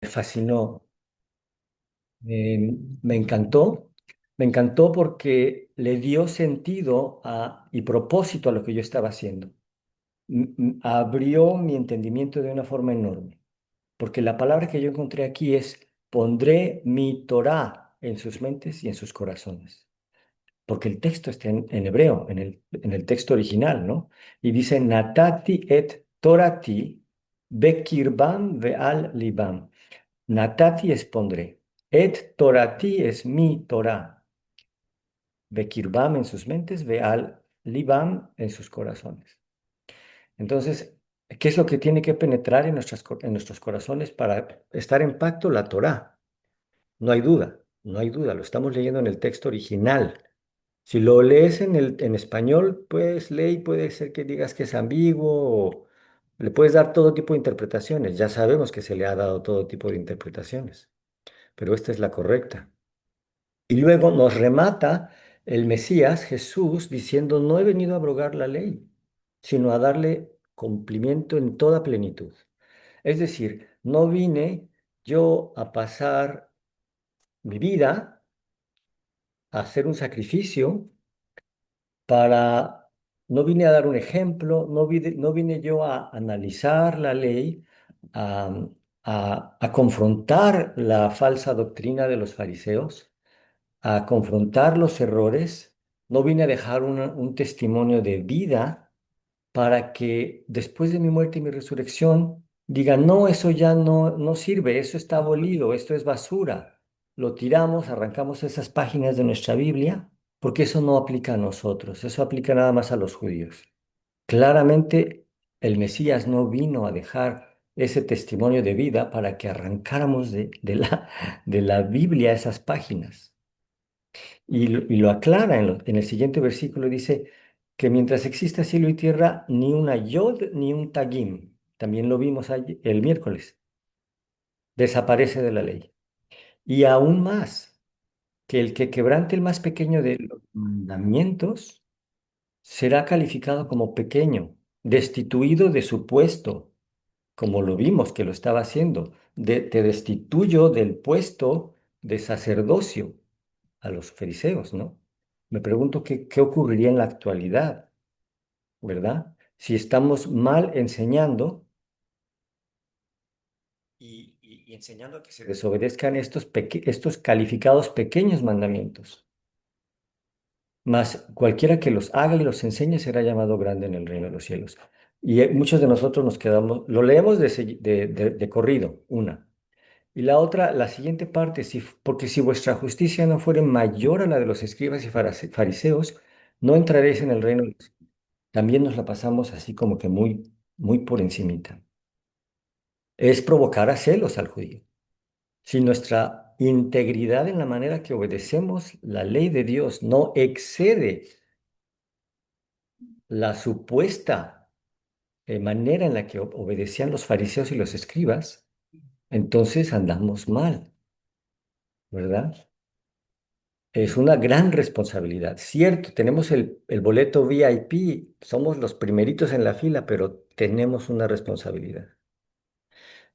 fascinó, me encantó, me encantó porque le dio sentido y propósito a lo que yo estaba haciendo. Abrió mi entendimiento de una forma enorme, porque la palabra que yo encontré aquí es, pondré mi Torá en sus mentes y en sus corazones. Porque el texto está en hebreo, en el texto original, ¿no? Y dice, Natati et Torati bekirbam ve'al libam. Natati es pondré. Et Torati es mi Torah. Bekirbam en sus mentes, ve'al libam en sus corazones. Entonces, ¿qué es lo que tiene que penetrar en nuestros corazones para estar en pacto? La Torah. No hay duda, no hay duda. Lo estamos leyendo en el texto original. Si lo lees en español, pues ley puede ser que digas que es ambiguo o le puedes dar todo tipo de interpretaciones. Ya sabemos que se le ha dado todo tipo de interpretaciones, pero esta es la correcta. Y luego nos remata el Mesías, Jesús, diciendo, no he venido a abrogar la ley, sino a darle cumplimiento en toda plenitud. Es decir, no vine yo a pasar mi vida a hacer un sacrificio para, no vine a dar un ejemplo, no vine yo a analizar la ley, a, a confrontar la falsa doctrina de los fariseos, a confrontar los errores, no vine a dejar un testimonio de vida para que después de mi muerte y mi resurrección digan, no, eso ya no sirve, eso está abolido, esto es basura. Lo tiramos, arrancamos esas páginas de nuestra Biblia, porque eso no aplica a nosotros, eso aplica nada más a los judíos. Claramente el Mesías no vino a dejar ese testimonio de vida para que arrancáramos de la Biblia esas páginas. Y lo aclara en el siguiente versículo, dice que mientras exista cielo y tierra, ni una yod ni un tagim, también lo vimos el miércoles, desaparece de la ley. Y aún más, que el que quebrante el más pequeño de los mandamientos será calificado como pequeño, destituido de su puesto, como lo vimos que lo estaba haciendo. Te destituyo del puesto de sacerdocio a los fariseos, ¿no? Me pregunto qué ocurriría en la actualidad, ¿verdad? Si estamos mal enseñando y enseñando a que se desobedezcan estos calificados pequeños mandamientos. Mas cualquiera que los haga y los enseñe será llamado grande en el reino de los cielos. Y muchos de nosotros nos quedamos, lo leemos de corrido, una. Y la otra, la siguiente parte, porque si vuestra justicia no fuere mayor a la de los escribas y fariseos, no entraréis en el reino. También nos la pasamos así como que muy, muy por encimita. Es provocar a celos al judío. Si nuestra integridad en la manera que obedecemos la ley de Dios no excede la supuesta manera en la que obedecían los fariseos y los escribas, entonces andamos mal, ¿verdad? Es una gran responsabilidad. Cierto, tenemos el boleto VIP, somos los primeritos en la fila, pero tenemos una responsabilidad.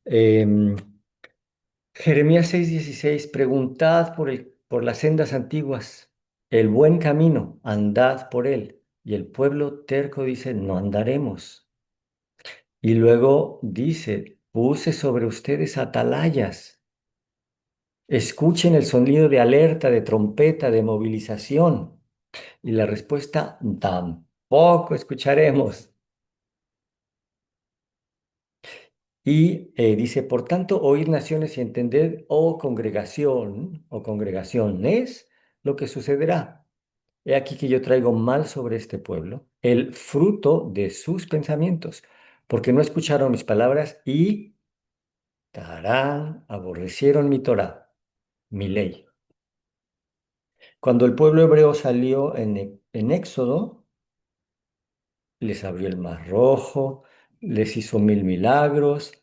Em, Jeremías 6:16, preguntad por las sendas antiguas, el buen camino, andad por él. Y el pueblo terco dice, no andaremos. Y luego dice, puse sobre ustedes atalayas, escuchen el sonido de alerta, de trompeta, de movilización. Y la respuesta, tampoco escucharemos. Y dice, por tanto, oíd naciones y entended, oh congregación o congregaciones, lo que sucederá. He aquí que yo traigo mal sobre este pueblo, el fruto de sus pensamientos, porque no escucharon mis palabras y aborrecieron mi Torah, mi ley. Cuando el pueblo hebreo salió en Éxodo, les abrió el mar rojo, les hizo mil milagros.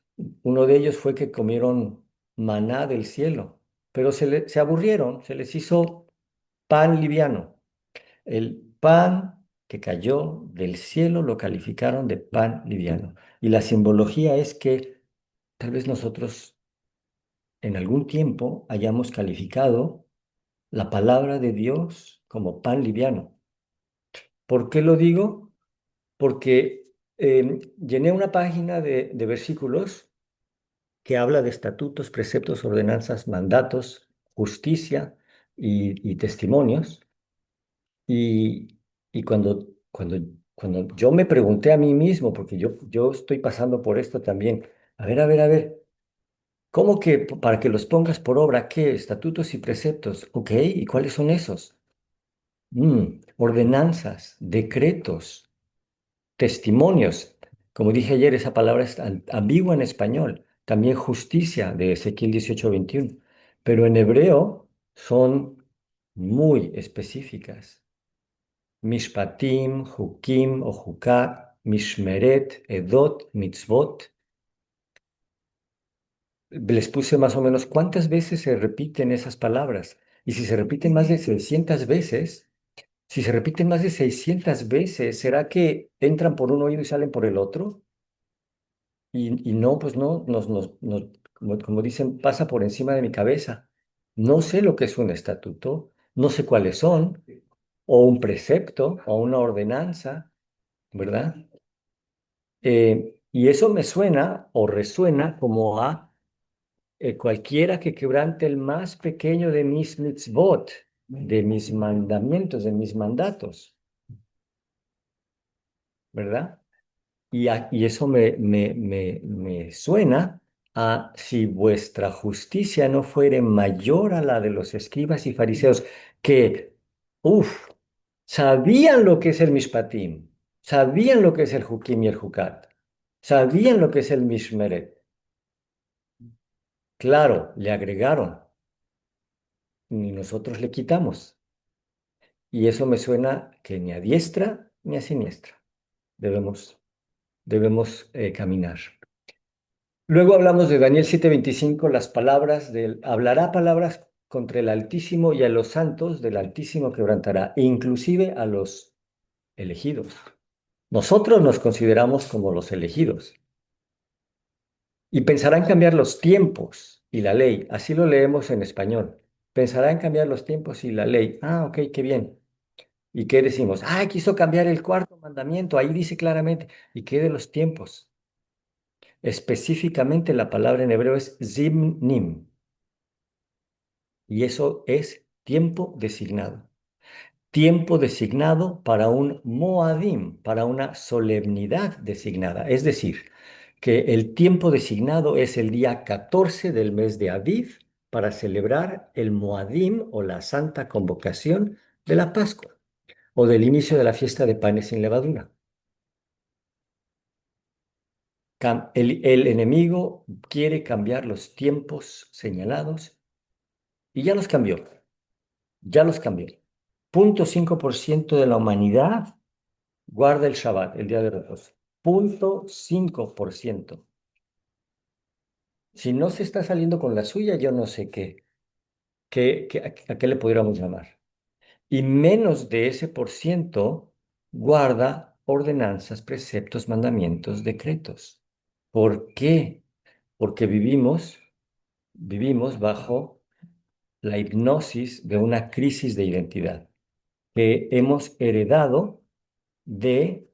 Uno de ellos fue que comieron maná del cielo, pero se aburrieron, se les hizo pan liviano. El pan que cayó del cielo lo calificaron de pan liviano. Y la simbología es que tal vez nosotros en algún tiempo hayamos calificado la palabra de Dios como pan liviano. ¿Por qué lo digo? Porque llené una página de versículos que habla de estatutos, preceptos, ordenanzas, mandatos, justicia y testimonios. Y, y cuando yo me pregunté a mí mismo, porque yo estoy pasando por esto también, a ver, ¿cómo que para que los pongas por obra, qué? Estatutos y preceptos, ok, ¿y cuáles son esos? Ordenanzas, decretos, testimonios. Como dije ayer, esa palabra es ambigua en español. También justicia de Ezequiel 18:21. Pero en hebreo son muy específicas. Mishpatim, Hukim o Hukat, Mishmeret, Edot, Mitzvot. Les puse más o menos cuántas veces se repiten esas palabras. Y si se repiten más de 600 veces, si se repiten más de 600 veces, ¿será que entran por un oído y salen por el otro? Y no, pues no, como dicen, pasa por encima de mi cabeza. No sé lo que es un estatuto, no sé cuáles son, o un precepto, o una ordenanza, ¿verdad? Y eso me suena o resuena como a cualquiera que quebrante el más pequeño de mis mitzvot, de mis mandamientos, de mis mandatos, ¿verdad? Y eso me suena a si vuestra justicia no fuere mayor a la de los escribas y fariseos, que, uff, sabían lo que es el mishpatim, sabían lo que es el jukim y el jucat, sabían lo que es el mishmeret. Claro, le agregaron y nosotros le quitamos. Y eso me suena que ni a diestra ni a siniestra debemos caminar. Luego hablamos de Daniel 7:25, las palabras del, hablará palabras contra el Altísimo y a los santos del Altísimo quebrantará, inclusive a los elegidos. Nosotros nos consideramos como los elegidos y pensará en cambiar los tiempos y la ley. Así lo leemos en español. Pensará en cambiar los tiempos y la ley. Ah, ok, qué bien. ¿Y qué decimos? Ah, quiso cambiar el cuarto mandamiento. Ahí dice claramente. ¿Y qué de los tiempos? Específicamente la palabra en hebreo es zimnim. Y eso es tiempo designado. Tiempo designado para un moadim, para una solemnidad designada. Es decir, que el tiempo designado es el día 14 del mes de Aviv para celebrar el moadim o la santa convocación de la Pascua o del inicio de la fiesta de panes sin levadura. El enemigo quiere cambiar los tiempos señalados y ya los cambió. Ya los cambió. 0,5% de la humanidad guarda el Shabbat, el día de reposo. 0,5%. Si no se está saliendo con la suya, yo no sé a qué le pudiéramos llamar. Y menos de ese por ciento guarda ordenanzas, preceptos, mandamientos, decretos. ¿Por qué? Porque vivimos bajo la hipnosis de una crisis de identidad que hemos heredado de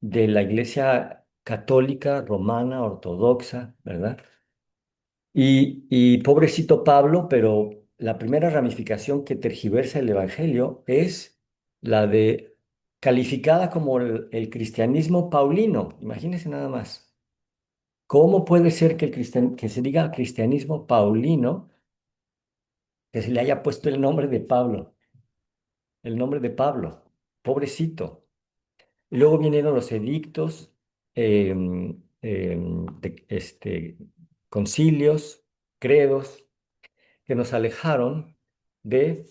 la Iglesia católica, romana, ortodoxa, ¿verdad? Y pobrecito Pablo, pero la primera ramificación que tergiversa el Evangelio es la de calificada como el cristianismo paulino. Imagínense nada más. ¿Cómo puede ser que, que se diga cristianismo paulino, que se le haya puesto el nombre de Pablo? El nombre de Pablo. Pobrecito. Y luego vinieron los edictos, concilios, credos, que nos alejaron de,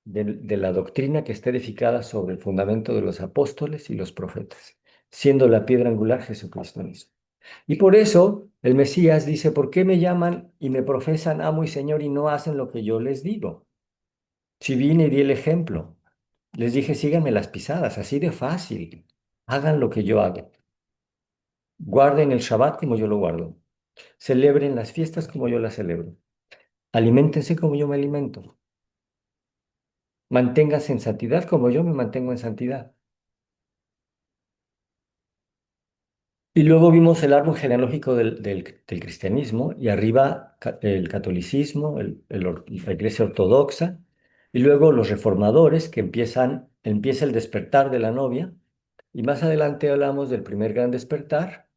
de la doctrina que está edificada sobre el fundamento de los apóstoles y los profetas, siendo la piedra angular Jesucristo mismo. Y por eso el Mesías dice, ¿por qué me llaman y me profesan amo y Señor y no hacen lo que yo les digo? Si vine y di el ejemplo, les dije, síganme las pisadas, así de fácil, hagan lo que yo hago. Guarden el Shabbat como yo lo guardo. Celebren las fiestas como yo las celebro. Aliméntense como yo me alimento. Manténganse en santidad como yo me mantengo en santidad. Y luego vimos el árbol genealógico del cristianismo y arriba el catolicismo, la iglesia ortodoxa y luego los reformadores que empieza el despertar de la novia y más adelante hablamos del primer gran despertar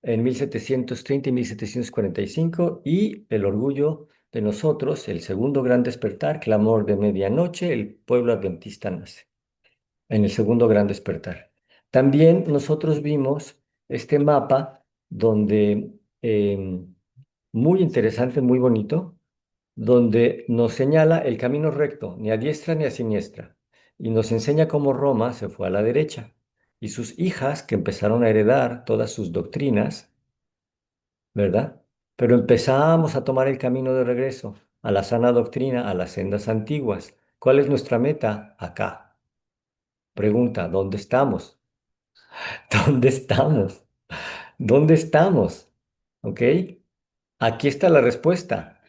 en 1730 y 1745 y el orgullo de nosotros, el segundo gran despertar, clamor de medianoche, el pueblo adventista nace en el segundo gran despertar. También nosotros vimos este mapa donde, muy interesante, muy bonito, donde nos señala el camino recto, ni a diestra ni a siniestra, y nos enseña cómo Roma se fue a la derecha, y sus hijas que empezaron a heredar todas sus doctrinas, ¿verdad? Pero empezamos a tomar el camino de regreso a la sana doctrina, a las sendas antiguas. ¿Cuál es nuestra meta? Acá. Pregunta, ¿dónde estamos? ¿Dónde estamos? ¿Dónde estamos? ¿Ok? Aquí está la respuesta.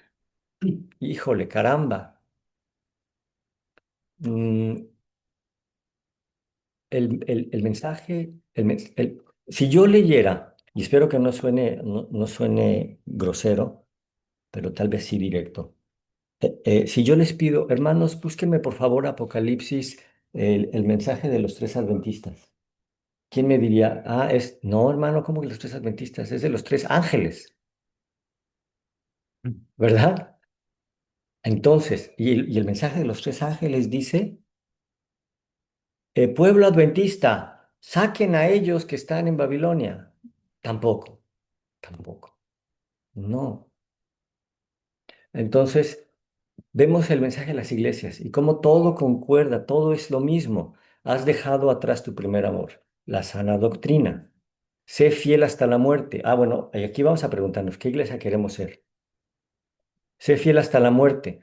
Híjole, caramba. Mm, el mensaje, si yo leyera, y espero que no suene grosero, pero tal vez sí directo. Si yo les pido, hermanos, búsquenme por favor Apocalipsis, el mensaje de los tres adventistas. ¿Quién me diría? No, hermano, ¿cómo que los tres adventistas? Es de los tres ángeles, ¿verdad? Entonces, y el mensaje de los tres ángeles dice, pueblo adventista, saquen a ellos que están en Babilonia. Tampoco, tampoco. No. Entonces, vemos el mensaje de las iglesias y cómo todo concuerda, todo es lo mismo. Has dejado atrás tu primer amor, la sana doctrina. Sé fiel hasta la muerte. Bueno, y aquí vamos a preguntarnos, ¿qué iglesia queremos ser? Sé fiel hasta la muerte.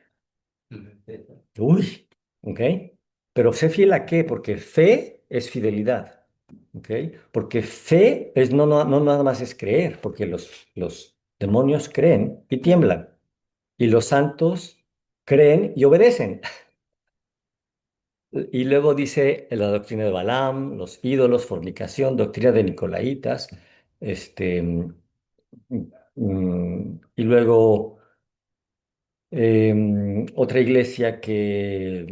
Uy, ¿ok? Pero sé fiel a qué, porque fe es fidelidad, ¿ok? Porque fe es no nada más es creer, porque los demonios creen y tiemblan, y los santos creen y obedecen. Y luego dice la doctrina de Balaam, los ídolos, fornicación, doctrina de Nicolaitas, este, y luego otra iglesia que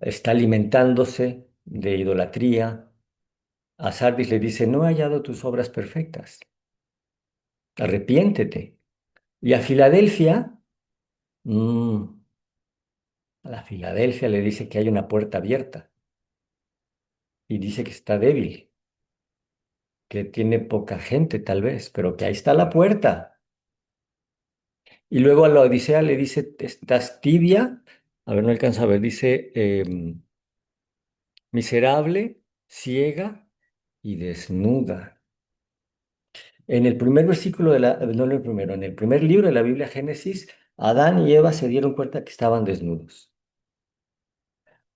está alimentándose de idolatría. A Sardis le dice, no he hallado tus obras perfectas, arrepiéntete. Y a Filadelfia, mm, a la Filadelfia le dice que hay una puerta abierta y dice que está débil, que tiene poca gente tal vez, pero que ahí está la puerta. Y luego a la Odisea le dice, estás tibia, a ver, no alcanza a ver, dice, miserable, ciega y desnuda. En el primer versículo no en el primero, en el primer libro de la Biblia, Génesis, Adán y Eva se dieron cuenta que estaban desnudos.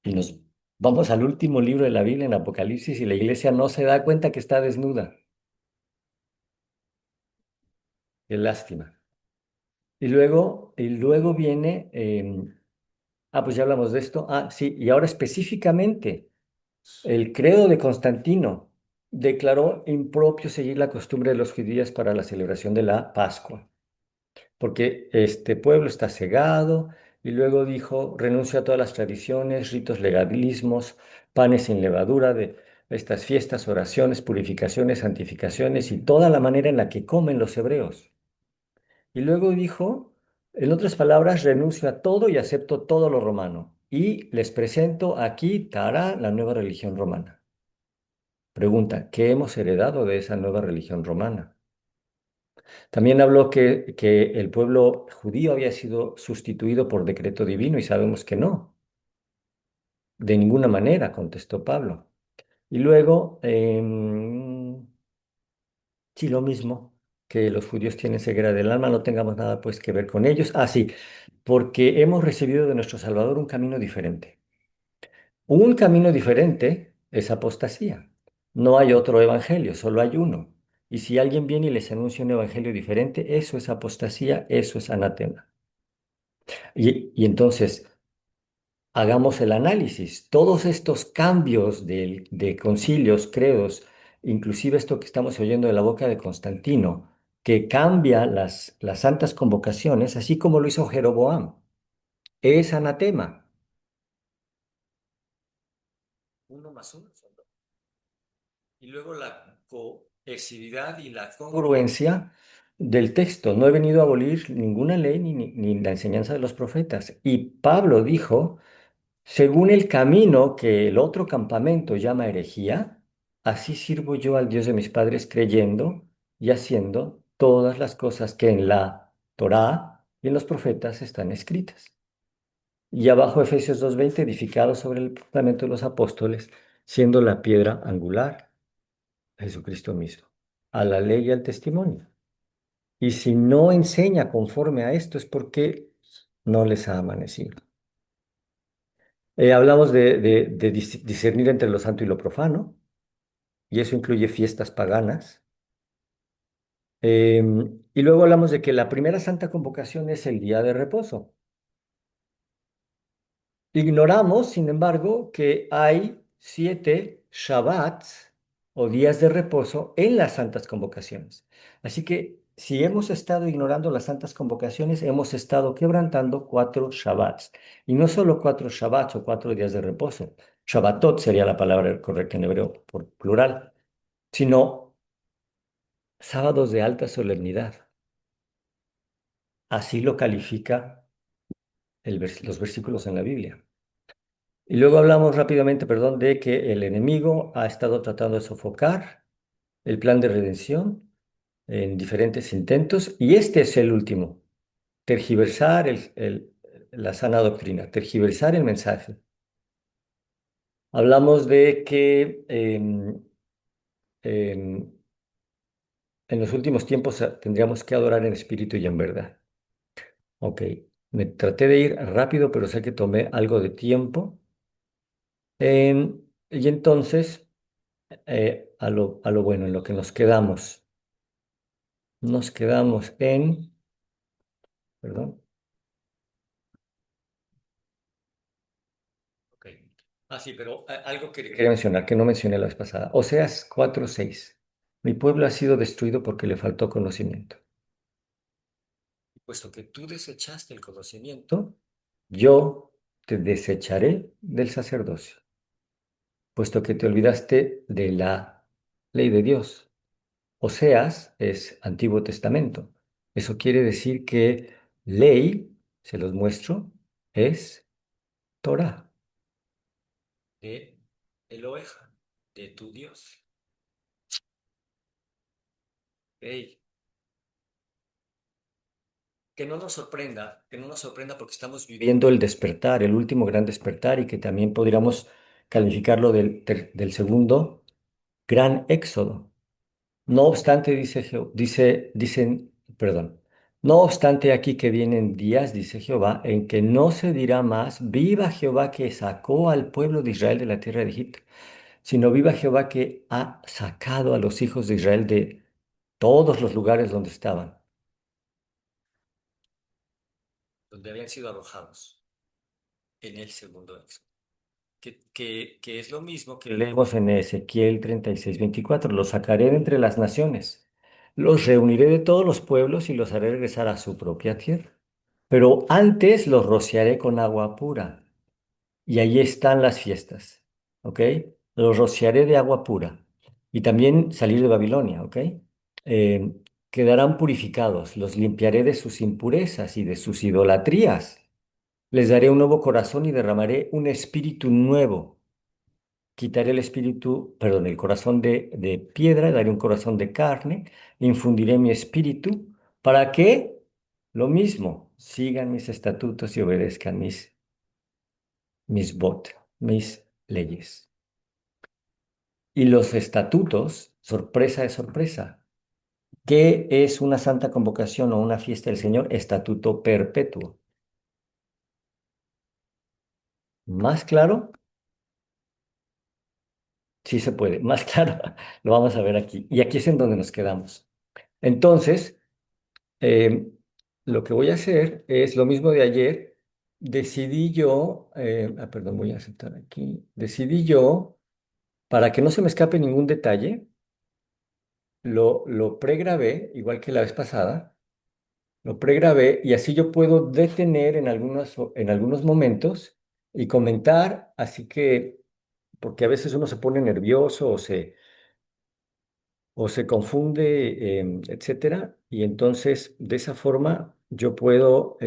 Y nos vamos al último libro de la Biblia, en Apocalipsis, y la iglesia no se da cuenta que está desnuda. Qué lástima. Y luego viene, pues ya hablamos de esto. Sí, y ahora específicamente. El credo de Constantino declaró impropio seguir la costumbre de los judíos para la celebración de la Pascua, porque este pueblo está cegado, y luego dijo, renuncio a todas las tradiciones, ritos, legalismos, panes sin levadura de estas fiestas, oraciones, purificaciones, santificaciones y toda la manera en la que comen los hebreos. Y luego dijo, en otras palabras, renuncio a todo y acepto todo lo romano. Y les presento aquí, Tara, la nueva religión romana. Pregunta, ¿qué hemos heredado de esa nueva religión romana? También habló que el pueblo judío había sido sustituido por decreto divino y sabemos que no, de ninguna manera, contestó Pablo. Y luego, sí, lo mismo, que los judíos tienen ceguera del alma, no tengamos nada pues que ver con ellos. Sí, porque hemos recibido de nuestro Salvador un camino diferente. Un camino diferente es apostasía. No hay otro evangelio, solo hay uno. Y si alguien viene y les anuncia un evangelio diferente, eso es apostasía, eso es anatema. Y entonces, hagamos el análisis. Todos estos cambios de concilios, credos, inclusive esto que estamos oyendo de la boca de Constantino, que cambia las santas convocaciones, así como lo hizo Jeroboam, es anatema. Uno más uno son dos. Y luego la cohesividad y la congruencia del texto. No he venido a abolir ninguna ley ni la enseñanza de los profetas. Y Pablo dijo, según el camino que el otro campamento llama herejía, así sirvo yo al Dios de mis padres creyendo y haciendo todas las cosas que en la Torá y en los profetas están escritas. Y abajo Efesios 2:20, edificado sobre el fundamento de los apóstoles, siendo la piedra angular, Jesucristo mismo, a la ley y al testimonio. Y si no enseña conforme a esto es porque no les ha amanecido. Hablamos de discernir entre lo santo y lo profano, y eso incluye fiestas paganas. Y luego hablamos de que la primera santa convocación es el día de reposo. Ignoramos, sin embargo, que hay 7 Shabbats o días de reposo en las santas convocaciones. Así que si hemos estado ignorando las santas convocaciones, hemos estado quebrantando 4 Shabbats. Y no solo 4 Shabbats o 4 días de reposo. Shabbatot sería la palabra correcta en hebreo por plural, sino sábados de alta solemnidad. Así lo califica los versículos en la Biblia. Y luego hablamos rápidamente, perdón, de que el enemigo ha estado tratando de sofocar el plan de redención en diferentes intentos, y este es el último, tergiversar la sana doctrina, tergiversar el mensaje. Hablamos de que em, en los últimos tiempos tendríamos que adorar en espíritu y en verdad. Ok, me traté de ir rápido, pero sé que tomé algo de tiempo. Y entonces, a lo bueno, en lo que nos quedamos en, perdón, ok. Ah, sí, pero algo que quería mencionar, que no mencioné la vez pasada. Oseas 4:6. Mi pueblo ha sido destruido porque le faltó conocimiento. Puesto que tú desechaste el conocimiento, yo te desecharé del sacerdocio, puesto que te olvidaste de la ley de Dios. Oseas es Antiguo Testamento. Eso quiere decir que ley, se los muestro, es Torah, de Eloheja, de tu Dios. Ey, que no nos sorprenda porque estamos viviendo el despertar, el último gran despertar, y que también podríamos calificarlo del segundo gran éxodo. No obstante, perdón, no obstante aquí que vienen días, dice Jehová, en que no se dirá más, viva Jehová que sacó al pueblo de Israel de la tierra de Egipto, sino viva Jehová que ha sacado a los hijos de Israel de todos los lugares donde habían sido arrojados en el segundo éxodo. Que es lo mismo que leemos en Ezequiel 36:24. Los sacaré de entre las naciones, los reuniré de todos los pueblos y los haré regresar a su propia tierra. Pero antes los rociaré con agua pura. Y ahí están las fiestas, ¿ok? Los rociaré de agua pura. Y también salir de Babilonia, ¿ok? Eh, Quedarán purificados, los limpiaré de sus impurezas y de sus idolatrías. Les daré un nuevo corazón y derramaré un espíritu nuevo. Quitaré el espíritu, perdón, el corazón de piedra, daré un corazón de carne, infundiré mi espíritu para que lo mismo, sigan mis estatutos y obedezcan mis leyes. Y los estatutos, sorpresa de sorpresa, ¿qué es una santa convocación o una fiesta del Señor? Estatuto perpetuo. ¿Más claro? Sí se puede. Más claro, lo vamos a ver aquí. Y aquí es en donde nos quedamos. Entonces, eh, lo que voy a hacer es lo mismo de ayer. Decidí yo, perdón, voy a aceptar aquí. Decidí yo, para que no se me escape ningún detalle, lo pregrabé, igual que la vez pasada. Lo pregrabé y así yo puedo detener en algunos momentos y comentar, así que, porque a veces uno se pone nervioso o se confunde, etcétera, y entonces de esa forma yo puedo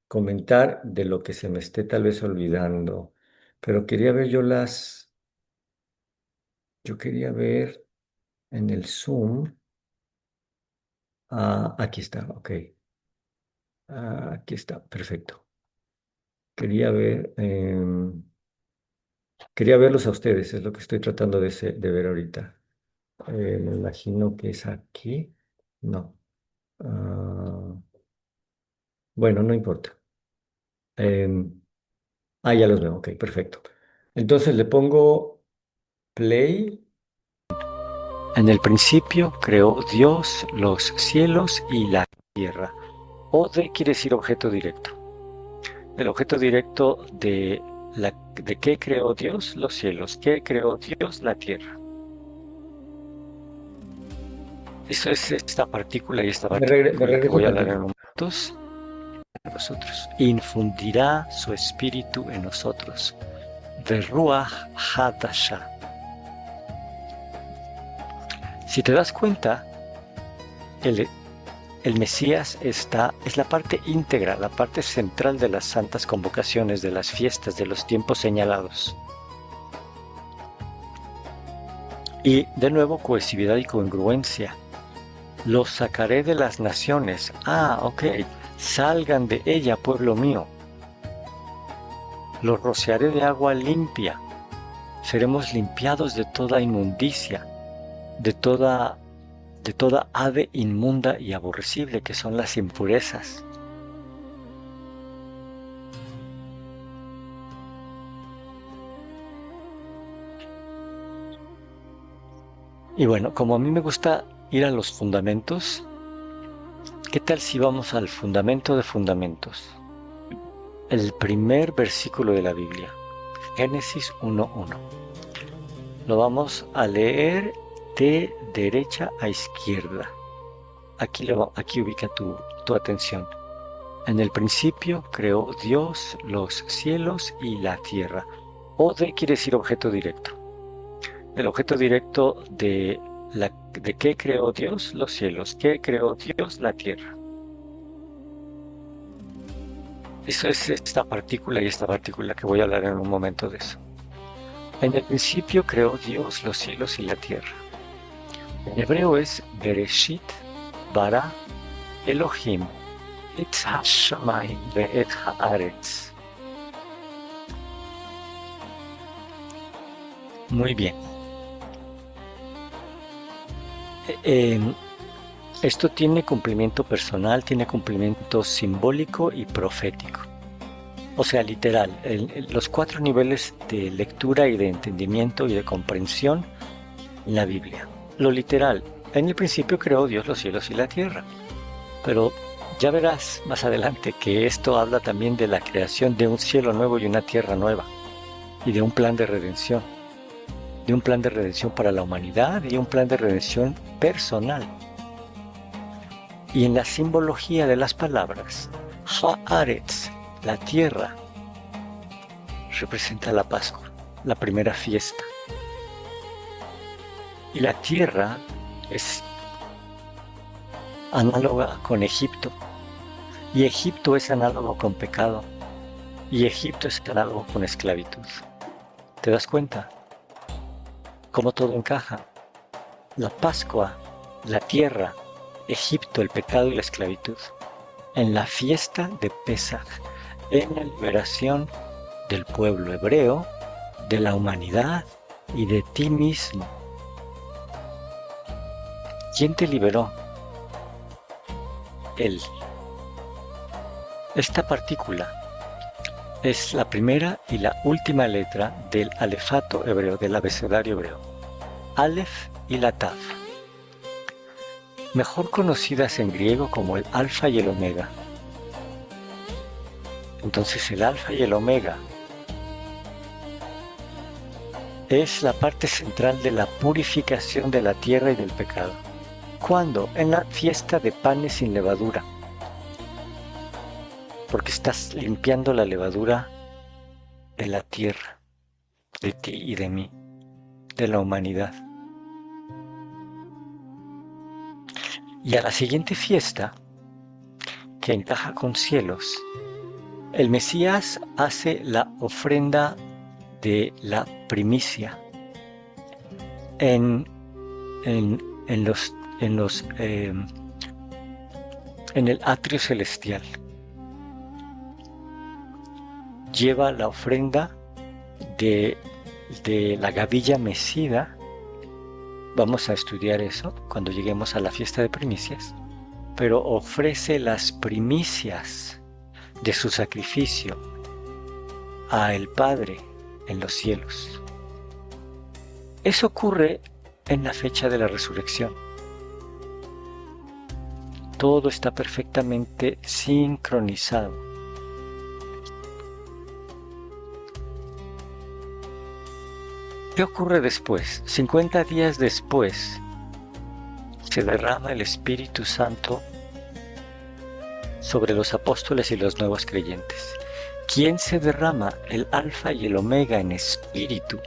comentar de lo que se me esté tal vez olvidando. Pero quería ver yo quería ver en el Zoom, aquí está, ok. Aquí está, perfecto. Quería ver, quería verlos a ustedes, es lo que estoy tratando de ver ahorita. Me imagino que es aquí. No. Ah, bueno, no importa. Em, ya los veo, ok, perfecto. Entonces le pongo play. En el principio creó Dios los cielos y la tierra. Ode quiere decir objeto directo. El objeto directo de qué creó Dios los cielos, qué creó Dios la tierra. Eso es esta partícula y esta Me partícula que regreso voy a hablar en tantito. momentos. Nosotros. Infundirá su espíritu en nosotros. Verruach Hadasha. Si te das cuenta, el, el Mesías es la parte íntegra, la parte central de las santas convocaciones, de las fiestas, de los tiempos señalados. Y de nuevo, cohesividad y congruencia. Los sacaré de las naciones. Ok. Salgan de ella, pueblo mío. Los rociaré de agua limpia. Seremos limpiados de toda inmundicia, de toda ave inmunda y aborrecible, que son las impurezas. Y bueno, como a mí me gusta ir a los fundamentos, ¿qué tal si vamos al fundamento de fundamentos? El primer versículo de la Biblia, Génesis 1:1. Lo vamos a leer de derecha a izquierda. Aquí ubica tu atención. En el principio creó Dios los cielos y la tierra. Ode quiere decir objeto directo. El objeto directo de qué creó Dios los cielos, qué creó Dios la tierra. Eso es esta partícula y esta partícula que voy a hablar en un momento de eso. En el principio creó Dios los cielos y la tierra. En hebreo es Bereshit bara Elohim et hashamayim ve'et haaretz. Muy bien. Esto tiene cumplimiento personal, tiene cumplimiento simbólico y profético. O sea, literal, los 4 niveles de lectura y de entendimiento y de comprensión en la Biblia. Lo literal, en el principio creó Dios los cielos y la tierra. Pero ya verás más adelante que esto habla también de la creación de un cielo nuevo y una tierra nueva. Y de un plan de redención. De un plan de redención para la humanidad y un plan de redención personal. Y en la simbología de las palabras, Haaretz, la tierra, representa la Pascua, la primera fiesta. Y la tierra es análoga con Egipto. Y Egipto es análogo con pecado. Y Egipto es análogo con esclavitud. ¿Te das cuenta? Cómo todo encaja. La Pascua, la tierra, Egipto, el pecado y la esclavitud. En la fiesta de Pesaj, en la liberación del pueblo hebreo, de la humanidad y de ti mismo. ¿Quién te liberó? Él. Esta partícula Es la primera y la última letra del alefato hebreo, del abecedario hebreo. Aleph y la Tav, mejor conocidas en griego como el alfa y el omega. Entonces el alfa y el omega es la parte central de la purificación de la tierra y del pecado. ¿Cuándo? En la fiesta de panes sin levadura. Porque estás limpiando la levadura de la tierra, de ti y de mí, de la humanidad. Y a la siguiente fiesta, que encaja con cielos, el Mesías hace la ofrenda de la primicia en el atrio celestial. Lleva la ofrenda de la gavilla mecida. Vamos a estudiar eso cuando lleguemos a la fiesta de primicias. Pero ofrece las primicias de su sacrificio a el Padre en los cielos. Eso ocurre en la fecha de la resurrección. Todo está perfectamente sincronizado. ¿Qué ocurre después? 50 días después se derrama el Espíritu Santo sobre los apóstoles y los nuevos creyentes. ¿Quién se derrama? El alfa y el omega en espíritu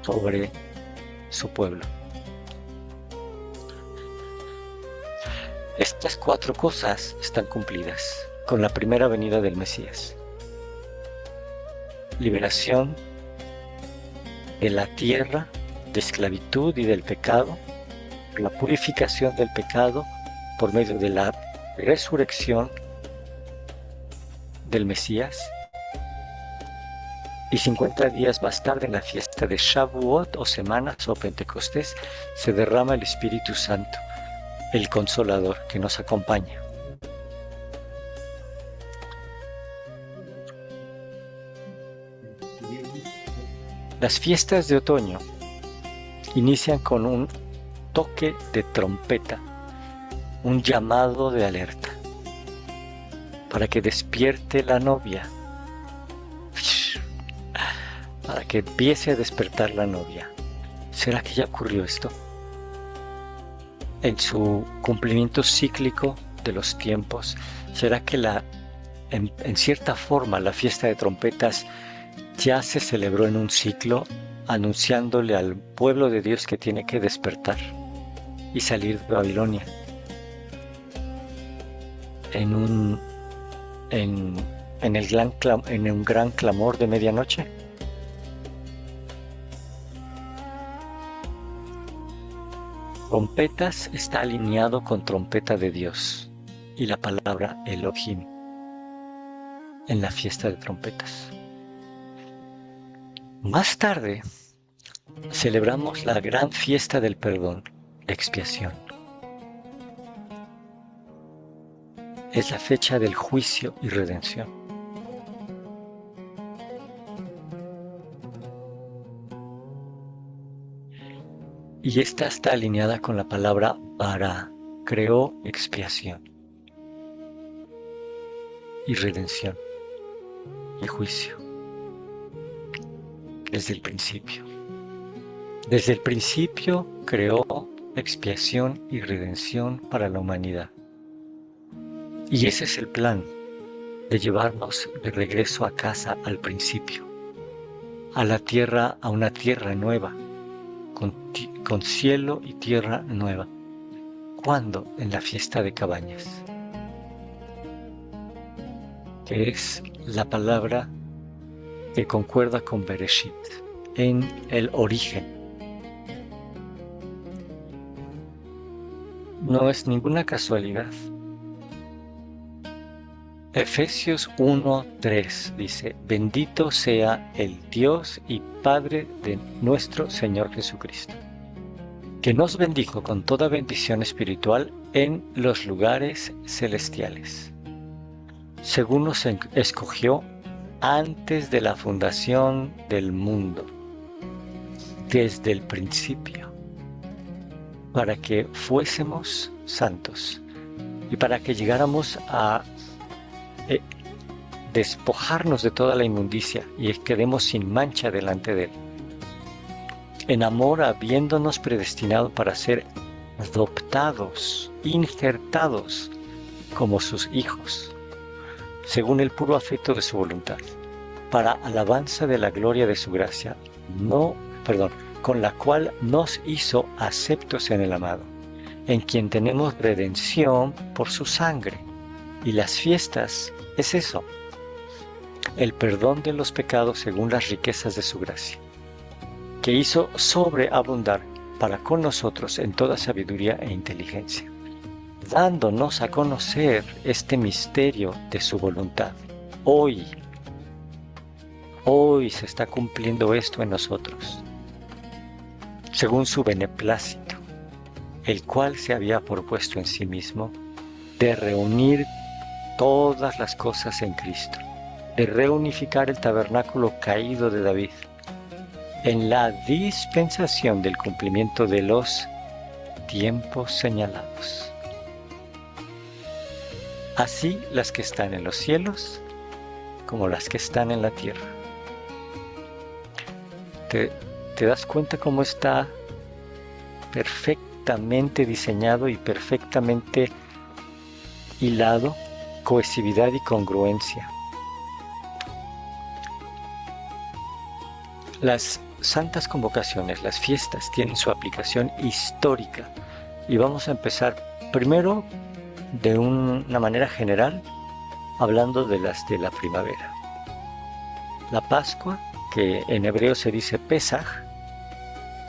sobre su pueblo. Estas 4 cosas están cumplidas con la primera venida del Mesías. Liberación de la tierra, de esclavitud y del pecado, la purificación del pecado por medio de la resurrección del Mesías, y 50 días más tarde, en la fiesta de Shavuot o semanas o Pentecostés, se derrama el Espíritu Santo, el Consolador que nos acompaña. Las fiestas de otoño inician con un toque de trompeta, un llamado de alerta, para que despierte la novia, para que empiece a despertar la novia. ¿Será que ya ocurrió esto? En su cumplimiento cíclico de los tiempos, ¿será que en cierta forma la fiesta de trompetas ya se celebró en un ciclo, anunciándole al pueblo de Dios que tiene que despertar y salir de Babilonia en un gran clamor de medianoche? Trompetas está alineado con trompeta de Dios y la palabra Elohim en la fiesta de trompetas. Más tarde celebramos la gran fiesta del perdón, la expiación. Es la fecha del juicio y redención. Y esta está alineada con la palabra bara, creó expiación y redención y juicio. Desde el principio. Desde el principio creó expiación y redención para la humanidad. Y ese es el plan, de llevarnos de regreso a casa al principio, a la tierra, a una tierra nueva, con cielo y tierra nueva. ¿Cuándo? En la fiesta de cabañas, que es la palabra que concuerda con Bereshit, en el origen. No es ninguna casualidad. Efesios 1:3 dice: bendito sea el Dios y Padre de nuestro Señor Jesucristo, que nos bendijo con toda bendición espiritual en los lugares celestiales. según nos escogió antes de la fundación del mundo, desde el principio, para que fuésemos santos y para que llegáramos a eh, despojarnos de toda la inmundicia y quedemos sin mancha delante de Él. En amor, habiéndonos predestinado para ser adoptados, injertados como sus hijos, según el puro afecto de su voluntad, para alabanza de la gloria de su gracia, con la cual nos hizo aceptos en el amado, en quien tenemos redención por su sangre. Y las fiestas es eso, el perdón de los pecados según las riquezas de su gracia, que hizo sobreabundar para con nosotros en toda sabiduría e inteligencia, dándonos a conocer este misterio de su voluntad. Hoy se está cumpliendo esto en nosotros, según su beneplácito, el cual se había propuesto en sí mismo de reunir todas las cosas en Cristo, de reunificar el tabernáculo caído de David, en la dispensación del cumplimiento de los tiempos señalados. Así las que están en los cielos como las que están en la tierra. ¿Te das cuenta cómo está perfectamente diseñado y perfectamente hilado? Cohesividad y congruencia. Las santas convocaciones, las fiestas, tienen su aplicación histórica. Y vamos a empezar primero de una manera general, hablando de las de la primavera. La Pascua, que en hebreo se dice Pesaj,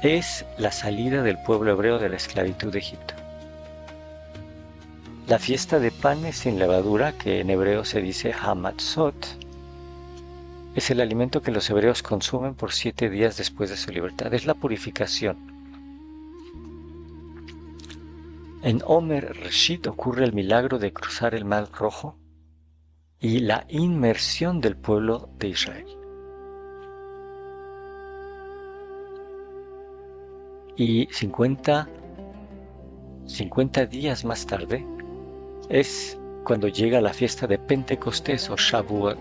es la salida del pueblo hebreo de la esclavitud de Egipto. La fiesta de panes sin levadura, que en hebreo se dice Hamatzot, es el alimento que los hebreos consumen por 7 días después de su libertad. Es la purificación. En Omer Reshit ocurre el milagro de cruzar el Mar Rojo y la inmersión del pueblo de Israel. Y 50 días más tarde es cuando llega la fiesta de Pentecostés o Shavuot,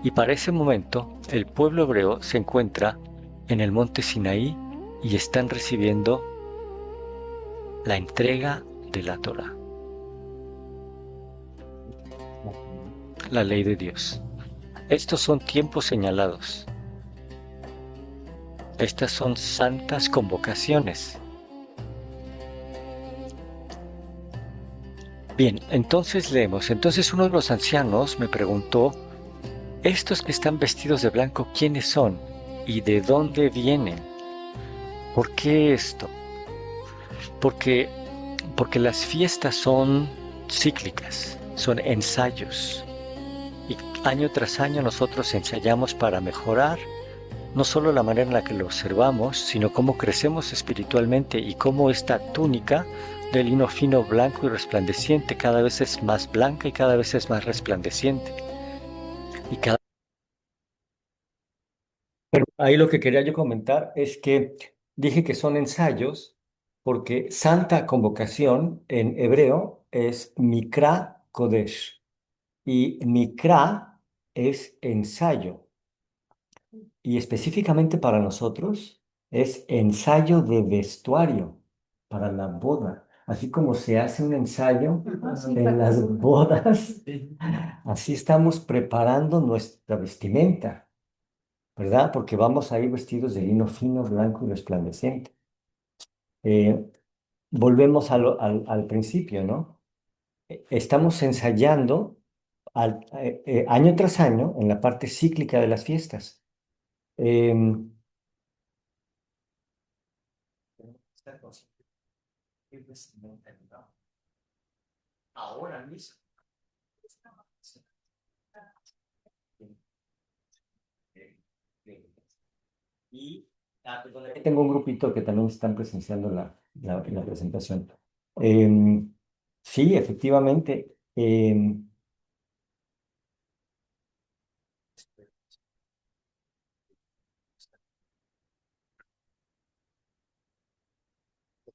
y para ese momento el pueblo hebreo se encuentra en el monte Sinaí y están recibiendo la entrega de la Torá, la ley de Dios. Estos son tiempos señalados. Estas son santas convocaciones. Bien, entonces leemos. Entonces uno de los ancianos me preguntó, ¿estos que están vestidos de blanco quiénes son? ¿Y de dónde vienen? ¿Por qué esto? Porque las fiestas son cíclicas, son ensayos. Y año tras año nosotros ensayamos para mejorar no solo la manera en la que lo observamos, sino cómo crecemos espiritualmente y cómo esta túnica de lino fino, blanco y resplandeciente cada vez es más blanca y cada vez es más resplandeciente. Y Pero ahí lo que quería yo comentar es que dije que son ensayos porque santa convocación en hebreo es Mikra Kodesh y Mikra es ensayo y específicamente para nosotros es ensayo de vestuario para la boda. Así como se hace un ensayo en las bodas, así estamos preparando nuestra vestimenta. ¿Verdad? Porque vamos a ir vestidos de lino fino, blanco y resplandeciente. Eh, volvemos al principio, ¿no? Estamos ensayando año tras año en la parte cíclica de las fiestas. Em, Ahora mismo. Y perdón, aquí tengo un grupito que también están presenciando la presentación. Em, sí, efectivamente.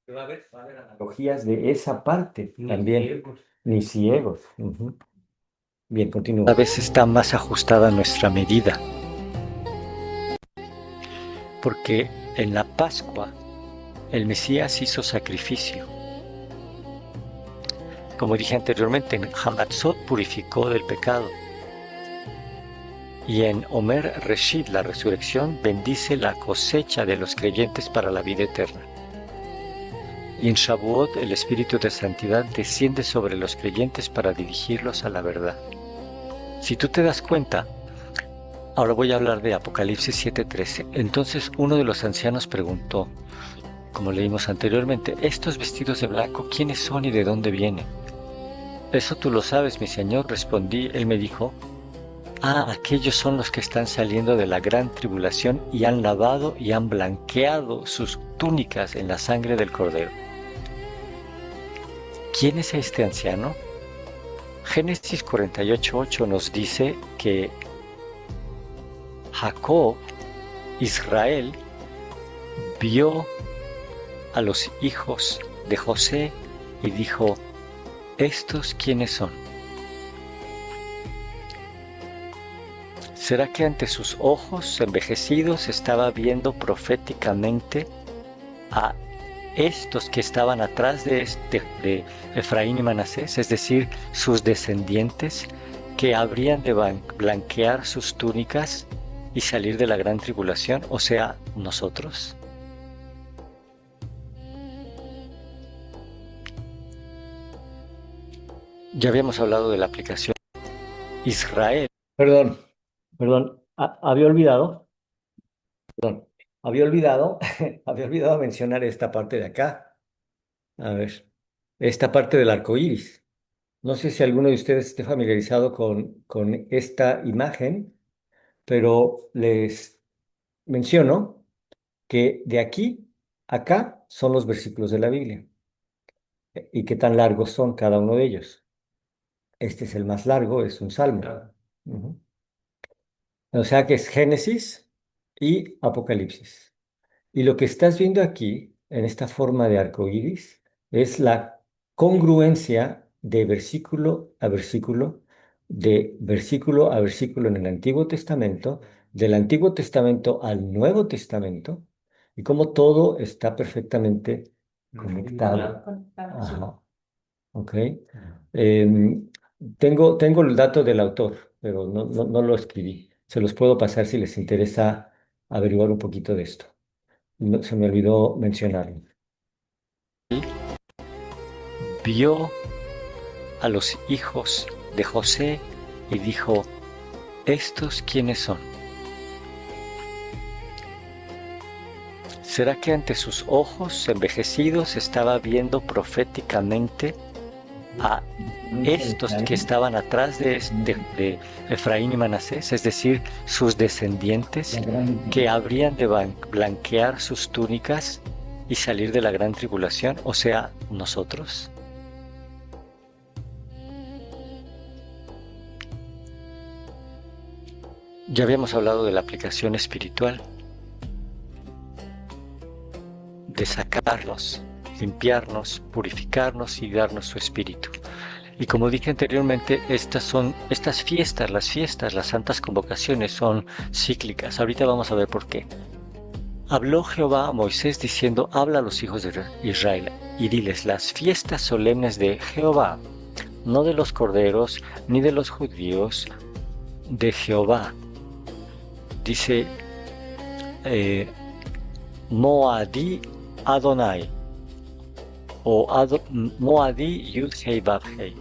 Va a haber analogías de esa parte también. Ni ciegos. Ujú. Bien, continúa. Cada vez está más ajustada a nuestra medida, porque en la Pascua el Mesías hizo sacrificio. Como dije anteriormente, en Hamatzot purificó del pecado. Y en Omer Reshit, la resurrección, bendice la cosecha de los creyentes para la vida eterna. Y en Shavuot, el Espíritu de Santidad desciende sobre los creyentes para dirigirlos a la verdad. Si tú te das cuenta, ahora voy a hablar de Apocalipsis 7:13. Entonces uno de los ancianos preguntó, como leímos anteriormente, ¿estos vestidos de blanco quiénes son y de dónde vienen? Eso tú lo sabes, mi señor, respondí. Él me dijo, aquellos son los que están saliendo de la gran tribulación y han lavado y han blanqueado sus túnicas en la sangre del Cordero. ¿Quién es este anciano? Génesis 48:8 nos dice que Jacob, Israel, vio a los hijos de José y dijo, ¿estos quiénes son? ¿Será que ante sus ojos envejecidos estaba viendo proféticamente a estos que estaban atrás de Efraín y Manasés, es decir, sus descendientes, que habrían de blanquear sus túnicas y salir de la gran tribulación, o sea, nosotros? Ya habíamos hablado de la aplicación Israel. Perdón, perdón. Había olvidado, perdón, había olvidado, había olvidado mencionar esta parte de acá. A ver, esta parte del arco iris. No sé si alguno de ustedes esté familiarizado con esta imagen, pero les menciono que de aquí a acá son los versículos de la Biblia y qué tan largos son cada uno de ellos. Este es el más largo, es un salmo. Claro. Ujú. O sea que es Génesis y Apocalipsis. Y lo que estás viendo aquí, en esta forma de arco iris, es la congruencia de versículo a versículo en el Antiguo Testamento, del Antiguo Testamento al Nuevo Testamento, y cómo todo está perfectamente conectado. Ajá, ok. Em, tengo el dato del autor, pero no lo escribí. Se los puedo pasar si les interesa averiguar un poquito de esto. Se me olvidó mencionarlo. Vio a los hijos de José y dijo, ¿estos quiénes son? ¿Será que ante sus ojos envejecidos estaba viendo proféticamente a estos que estaban atrás de Efraín y Manasés, es decir, sus descendientes, que habrían de blanquear sus túnicas y salir de la gran tribulación, o sea, nosotros? Ya habíamos hablado de la aplicación espiritual, de sacarnos, limpiarnos, purificarnos y darnos su espíritu. Y como dije anteriormente, estas fiestas, las santas convocaciones son cíclicas. Ahorita vamos a ver por qué. Habló Jehová a Moisés diciendo, habla a los hijos de Israel y diles, las fiestas solemnes de Jehová, no de los corderos ni de los judíos, de Jehová. Dice, Moadi Adonai, o Moadi Yud Hei Vav Hei,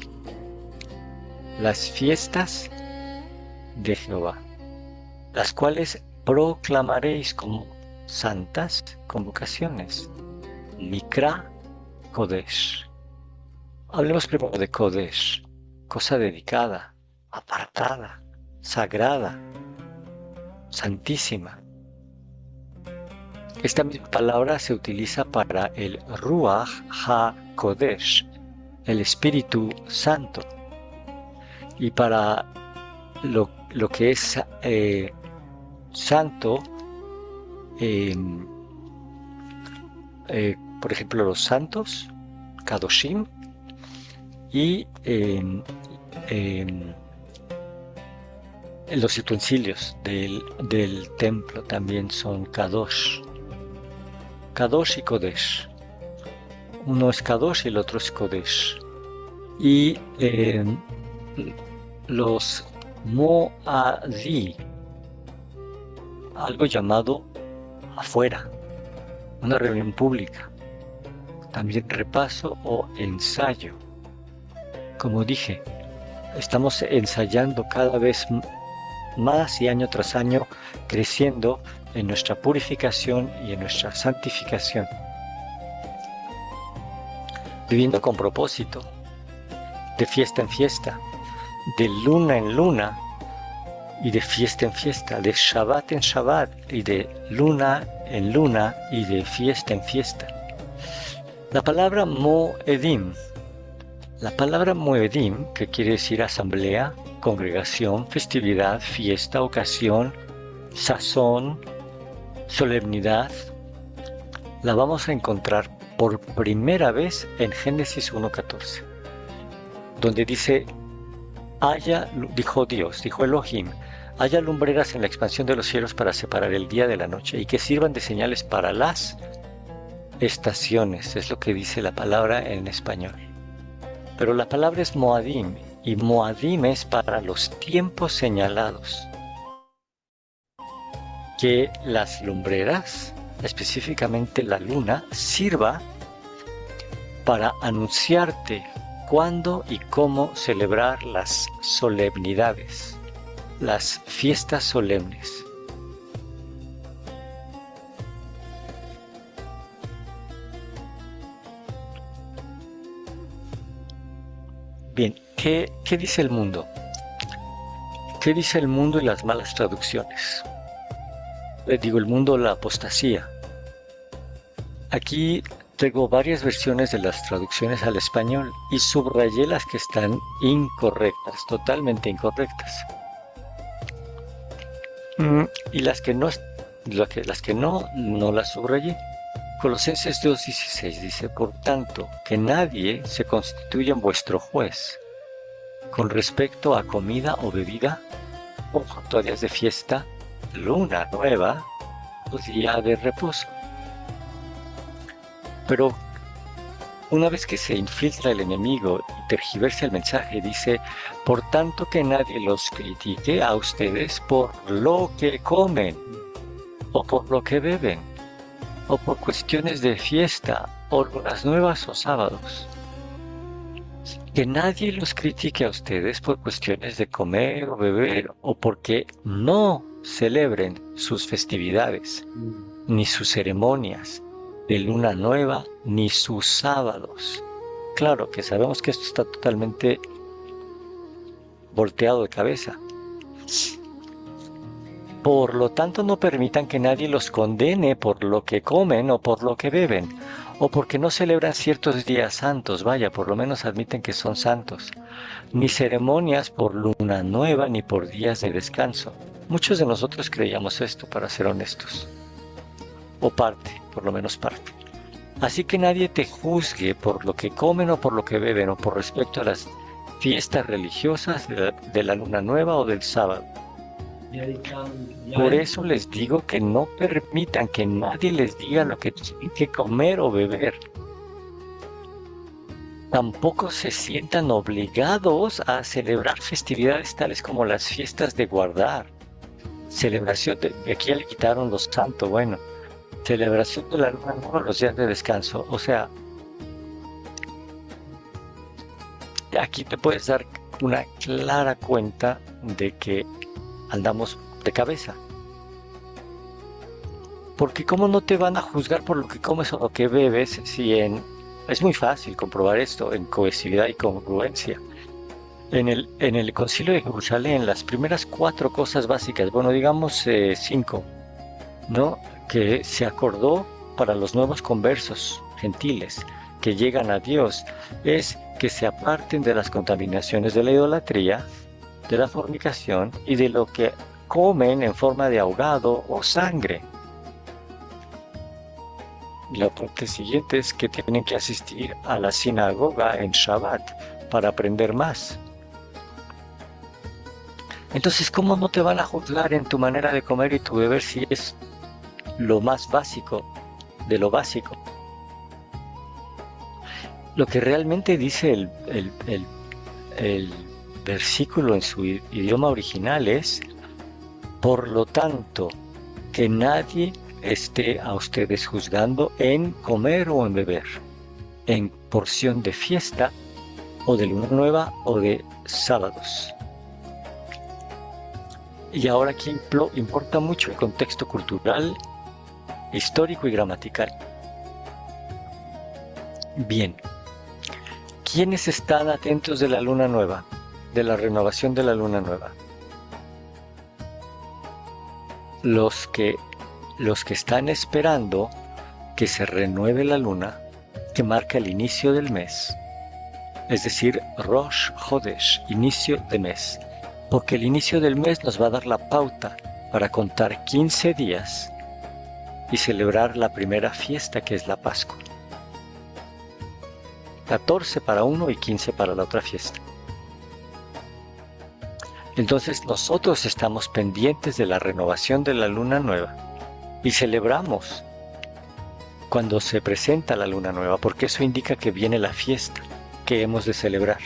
las fiestas de Jehová, las cuales proclamaréis como santas convocaciones. Mikra Kodesh. Hablemos primero de Kodesh, cosa dedicada, apartada, sagrada, santísima. Esta misma palabra se utiliza para el Ruach HaKodesh, el Espíritu Santo, y para lo que es santo, por ejemplo, los santos, Kadoshim, y los utensilios del templo también son Kadosh. Kadosh y Kodesh. Uno es Kadosh y el otro es Kodesh. Y los Moadi, algo llamado afuera, una reunión pública, también repaso o ensayo. Como dije, estamos ensayando cada vez más y año tras año, creciendo en nuestra purificación y en nuestra santificación, viviendo con propósito, de fiesta en fiesta, de luna en luna y de fiesta en fiesta, de Shabbat en Shabbat y de luna en luna y de fiesta en fiesta. La palabra Moedim, que quiere decir asamblea, congregación, festividad, fiesta, ocasión, sazón, solemnidad, la vamos a encontrar por primera vez en Génesis 1:14, donde dice, dijo Dios, dijo Elohim, haya lumbreras en la expansión de los cielos para separar el día de la noche y que sirvan de señales para las estaciones, es lo que dice la palabra en español. Pero la palabra es Moadim, y Moadim es para los tiempos señalados. Que las lumbreras, específicamente la luna, sirva para anunciarte cuándo y cómo celebrar las solemnidades, las fiestas solemnes. Bien, ¿qué dice el mundo? ¿Qué dice el mundo y las malas traducciones? Digo, el mundo, la apostasía. Aquí tengo varias versiones de las traducciones al español y subrayé las que están incorrectas, totalmente incorrectas. Y las que no las subrayé. Colosenses 2:16 dice, por tanto, que nadie se constituya en vuestro juez con respecto a comida o bebida, o junto a días de fiesta, luna nueva o día de reposo. Pero una vez que se infiltra el enemigo y tergiversa el mensaje, dice, por tanto que nadie los critique a ustedes por lo que comen, o por lo que beben, o por cuestiones de fiesta, o lunas nuevas o sábados. Que nadie los critique a ustedes por cuestiones de comer o beber, o porque no celebren sus festividades, ni sus ceremonias de luna nueva, ni sus sábados. Claro que sabemos que esto está totalmente volteado de cabeza. Por lo tanto, no permitan que nadie los condene por lo que comen o por lo que beben, o porque no celebran ciertos días santos, vaya, por lo menos admiten que son santos, ni ceremonias por luna nueva, ni por días de descanso. Muchos de nosotros creíamos esto, para ser honestos, o parte, por lo menos parte. Así que nadie te juzgue por lo que comen o por lo que beben, o por respecto a las fiestas religiosas de la luna nueva o del sábado. Por eso les digo que no permitan que nadie les diga lo que tienen que comer o beber. Tampoco se sientan obligados a celebrar festividades tales como las fiestas de guardar. Celebración de, aquí ya le quitaron los santos, bueno. Celebración de la luna nueva, los días de descanso. O sea, aquí te puedes dar una clara cuenta de que andamos de cabeza. Porque ¿cómo no te van a juzgar por lo que comes o lo que bebes si es muy fácil comprobar esto en cohesividad y congruencia? En el Concilio de Jerusalén, las primeras 4 cosas básicas, bueno, digamos 5, ¿no? Que se acordó para los nuevos conversos gentiles que llegan a Dios, es que se aparten de las contaminaciones de la idolatría, de la fornicación y de lo que comen en forma de ahogado o sangre. La parte siguiente es que tienen que asistir a la sinagoga en Shabbat para aprender más. Entonces, ¿cómo no te van a juzgar en tu manera de comer y tu beber si es lo más básico de lo básico? Lo que realmente dice el versículo en su idioma original es: por lo tanto, que nadie esté a ustedes juzgando en comer o en beber, en porción de fiesta o de luna nueva o de sábados. Y ahora aquí importa mucho el contexto cultural, histórico y gramatical. Bien, ¿quiénes están atentos de la luna nueva, de la renovación de la luna nueva? Los que están esperando que se renueve la luna, que marca el inicio del mes, es decir, Rosh Chodesh, inicio de mes, porque el inicio del mes nos va a dar la pauta para contar 15 días y celebrar la primera fiesta, que es la Pascua. 14 para uno y 15 para la otra fiesta. Entonces nosotros estamos pendientes de la renovación de la luna nueva y celebramos cuando se presenta la luna nueva, porque eso indica que viene la fiesta que hemos de celebrar.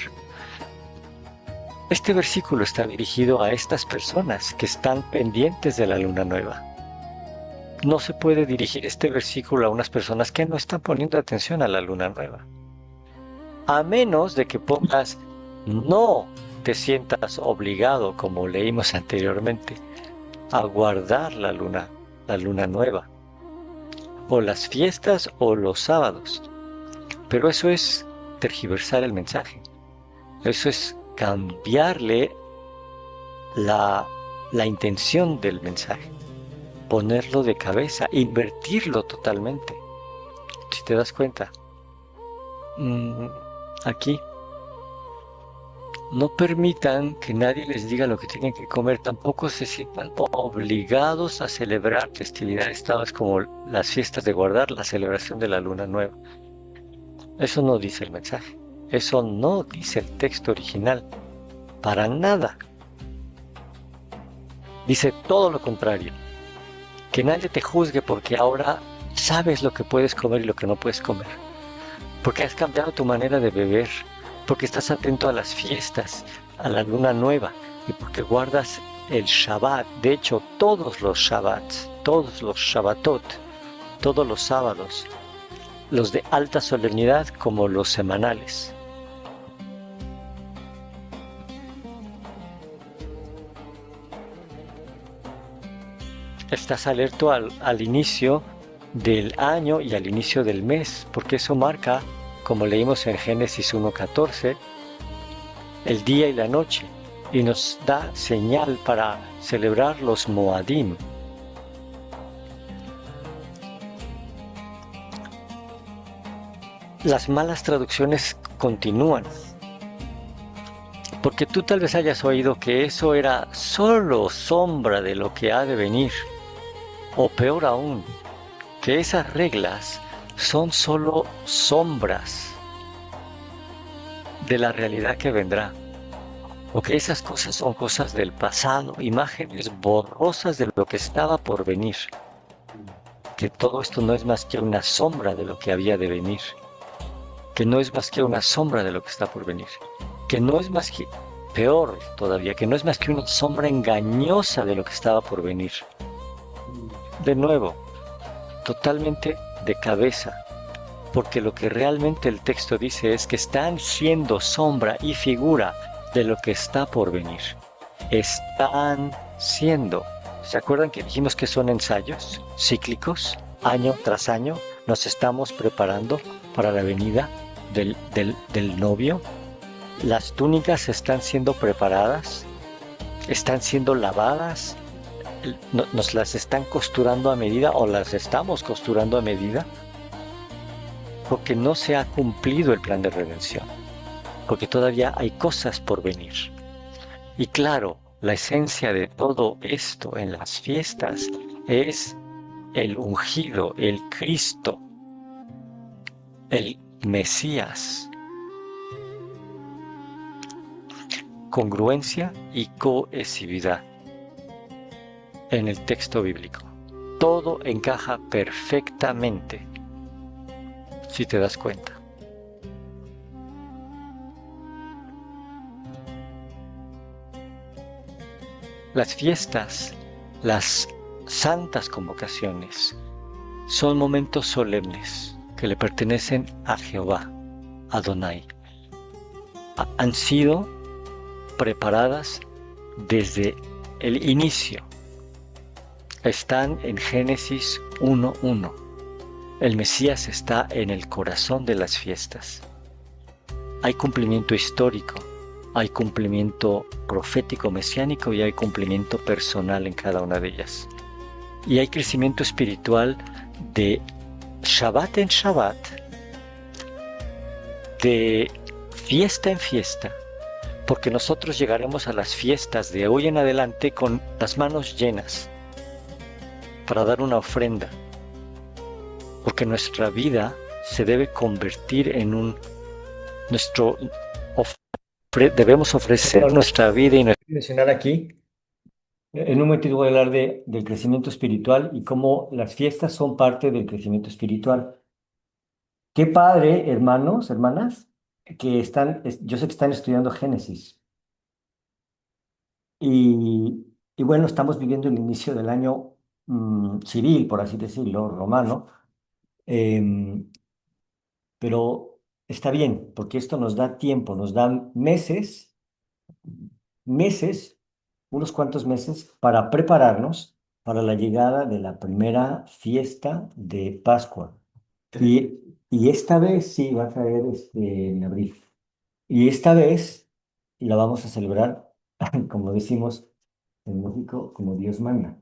Este versículo está dirigido a estas personas que están pendientes de la luna nueva. No se puede dirigir este versículo a unas personas que no están poniendo atención a la luna nueva. A menos de que no te sientas obligado, como leímos anteriormente, a guardar la luna nueva, o las fiestas o los sábados. Pero eso es tergiversar el mensaje. Eso es cambiarle la intención del mensaje, ponerlo de cabeza, invertirlo totalmente. Si te das cuenta, aquí no permitan que nadie les diga lo que tienen que comer, tampoco se sientan obligados a celebrar festividades tales como las fiestas de guardar, la celebración de la luna nueva. Eso no dice el mensaje. Eso no dice el texto original, para nada. Dice todo lo contrario. Que nadie te juzgue porque ahora sabes lo que puedes comer y lo que no puedes comer. Porque has cambiado tu manera de beber. Porque estás atento a las fiestas, a la luna nueva. Y porque guardas el Shabbat. De hecho, todos los Shabbats, todos los Shabbatot, todos los sábados, los de alta solemnidad como los semanales. Estás alerta al inicio del año y al inicio del mes, porque eso marca, como leímos en Génesis 1:14, el día y la noche, y nos da señal para celebrar los Moadim. Las malas traducciones continúan, porque tú tal vez hayas oído que eso era solo sombra de lo que ha de venir, o peor aún, que esas reglas son solo sombras de la realidad que vendrá, o que esas cosas son cosas del pasado, imágenes borrosas de lo que estaba por venir, que todo esto no es más que una sombra de lo que había de venir, que no es más que una sombra de lo que está por venir, que no es más que, peor todavía, que no es más que una sombra engañosa de lo que estaba por venir. De nuevo, totalmente de cabeza, porque lo que realmente el texto dice es que están siendo sombra y figura de lo que está por venir. Están siendo. ¿Se acuerdan que dijimos que son ensayos cíclicos? Año tras año nos estamos preparando para la venida del novio. Las túnicas están siendo preparadas, están siendo lavadas, nos las están costurando a medida o las estamos costurando a medida, porque no se ha cumplido el plan de redención, porque todavía hay cosas por venir. Y claro, la esencia de todo esto en las fiestas es el ungido, el Cristo, el Mesías. Congruencia y cohesividad en el texto bíblico. Todo encaja perfectamente, si te das cuenta. Las fiestas, las santas convocaciones, son momentos solemnes que le pertenecen a Jehová, Adonai. Han sido preparadas desde el inicio. Están en Génesis 1:1. El Mesías está en el corazón de las fiestas. Hay cumplimiento histórico, hay cumplimiento profético mesiánico y hay cumplimiento personal en cada una de ellas. Y hay crecimiento espiritual de Shabbat en Shabbat, de fiesta en fiesta, porque nosotros llegaremos a las fiestas de hoy en adelante con las manos llenas para dar una ofrenda, porque nuestra vida se debe convertir en debemos ofrecer nuestra vida y nuestra... Mencionar aquí, en un momento voy a hablar del crecimiento espiritual y cómo las fiestas son parte del crecimiento espiritual. Qué padre, hermanos, hermanas, que yo sé que están estudiando Génesis. Y bueno, estamos viviendo el inicio del año civil, por así decirlo, romano, em, pero está bien, porque esto nos da tiempo, nos da meses, unos cuantos meses, para prepararnos para la llegada de la primera fiesta de Pascua. Y esta vez sí va a caer en abril. Y esta vez la vamos a celebrar, como decimos en México, como Dios manda.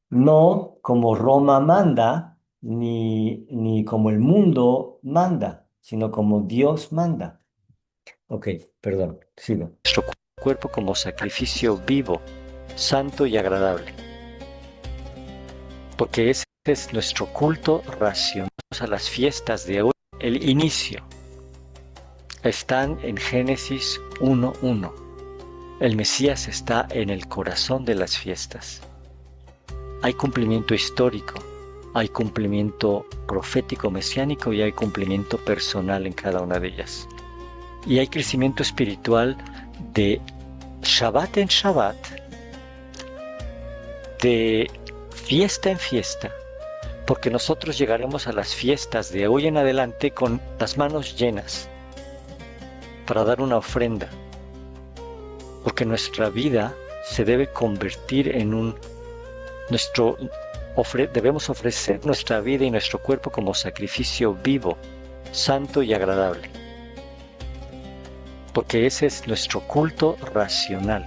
No como Roma manda, ni como el mundo manda, sino como Dios manda. Ok, perdón, sigo. cuerpo como sacrificio vivo, santo y agradable. Porque ese es nuestro culto racional. A las fiestas de hoy, el inicio. Están en Génesis 1:1. El Mesías está en el corazón de las fiestas. Hay cumplimiento histórico, hay cumplimiento profético mesiánico y hay cumplimiento personal en cada una de ellas. Y hay crecimiento espiritual de Shabbat en Shabbat, de fiesta en fiesta, porque nosotros llegaremos a las fiestas de hoy en adelante con las manos llenas para dar una ofrenda, porque nuestra vida se debe convertir en debemos ofrecer nuestra vida y nuestro cuerpo como sacrificio vivo, santo y agradable, porque ese es nuestro culto racional.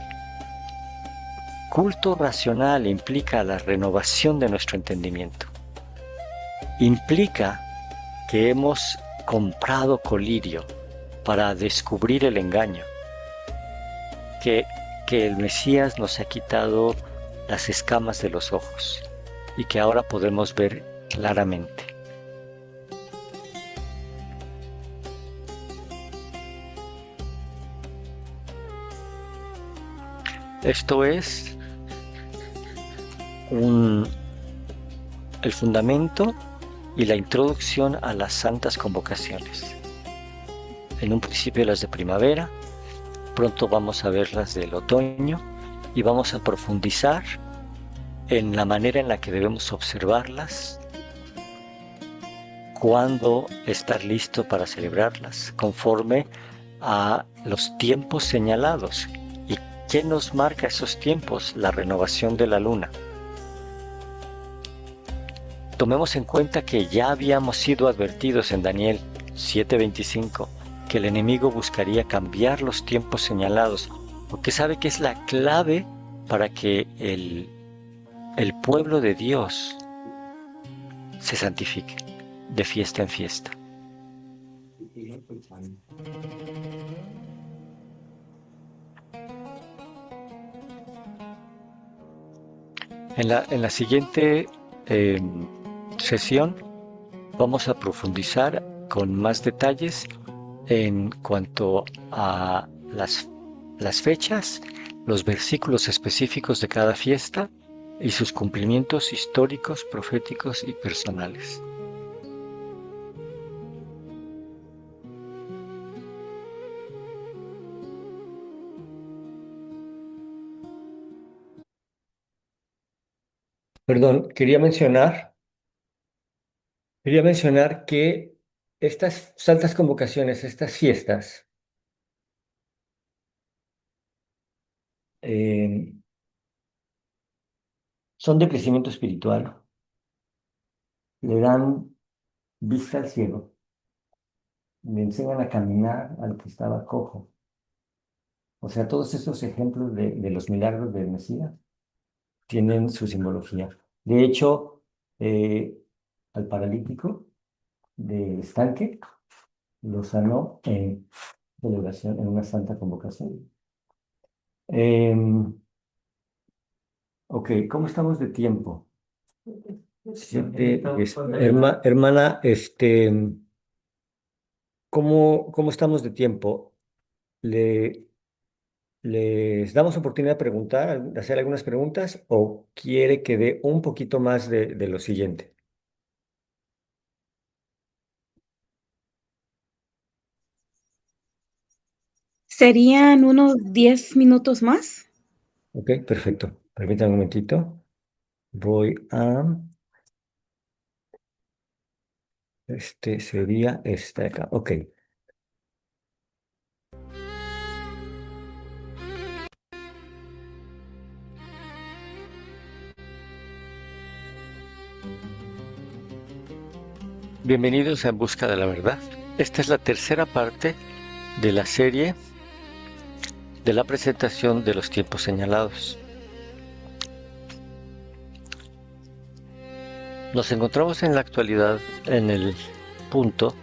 Culto racional implica la renovación de nuestro entendimiento. Implica que hemos comprado colirio para descubrir el engaño, que el Mesías nos ha quitado las escamas de los ojos y que ahora podemos ver claramente. Esto es el fundamento y la introducción a las santas convocaciones. En un principio las de primavera, pronto vamos a ver las del otoño y vamos a profundizar en la manera en la que debemos observarlas, cuándo estar listo para celebrarlas, conforme a los tiempos señalados. ¿Y qué nos marca esos tiempos? La renovación de la luna. Tomemos en cuenta que ya habíamos sido advertidos en Daniel 7:25 que el enemigo buscaría cambiar los tiempos señalados, porque sabe que es la clave para que el pueblo de Dios se santifique de fiesta en fiesta. En la siguiente sesión vamos a profundizar con más detalles en cuanto a las fechas, los versículos específicos de cada fiesta y sus cumplimientos históricos, proféticos y personales. Perdón, quería mencionar que estas santas convocaciones, estas fiestas, eh, son de crecimiento espiritual, le dan vista al ciego, le enseñan a caminar al que estaba cojo. O sea, todos esos ejemplos de los milagros del Mesías tienen su simbología. De hecho, eh, al paralítico del estanque lo sanó en celebración, en una santa convocación. Ok, ¿cómo estamos de tiempo? Hermana, ¿cómo estamos de tiempo? ¿Le, ¿Les damos oportunidad de preguntar, de hacer algunas preguntas o quiere que dé un poquito más de lo siguiente? Serían unos 10 minutos más. Ok, perfecto. Permítame un momentito. Voy a... sería esta de acá. Ok. Bienvenidos a En Busca de la Verdad. Esta es la tercera parte de la serie de la presentación de los tiempos señalados. Nos encontramos en la actualidad en el punto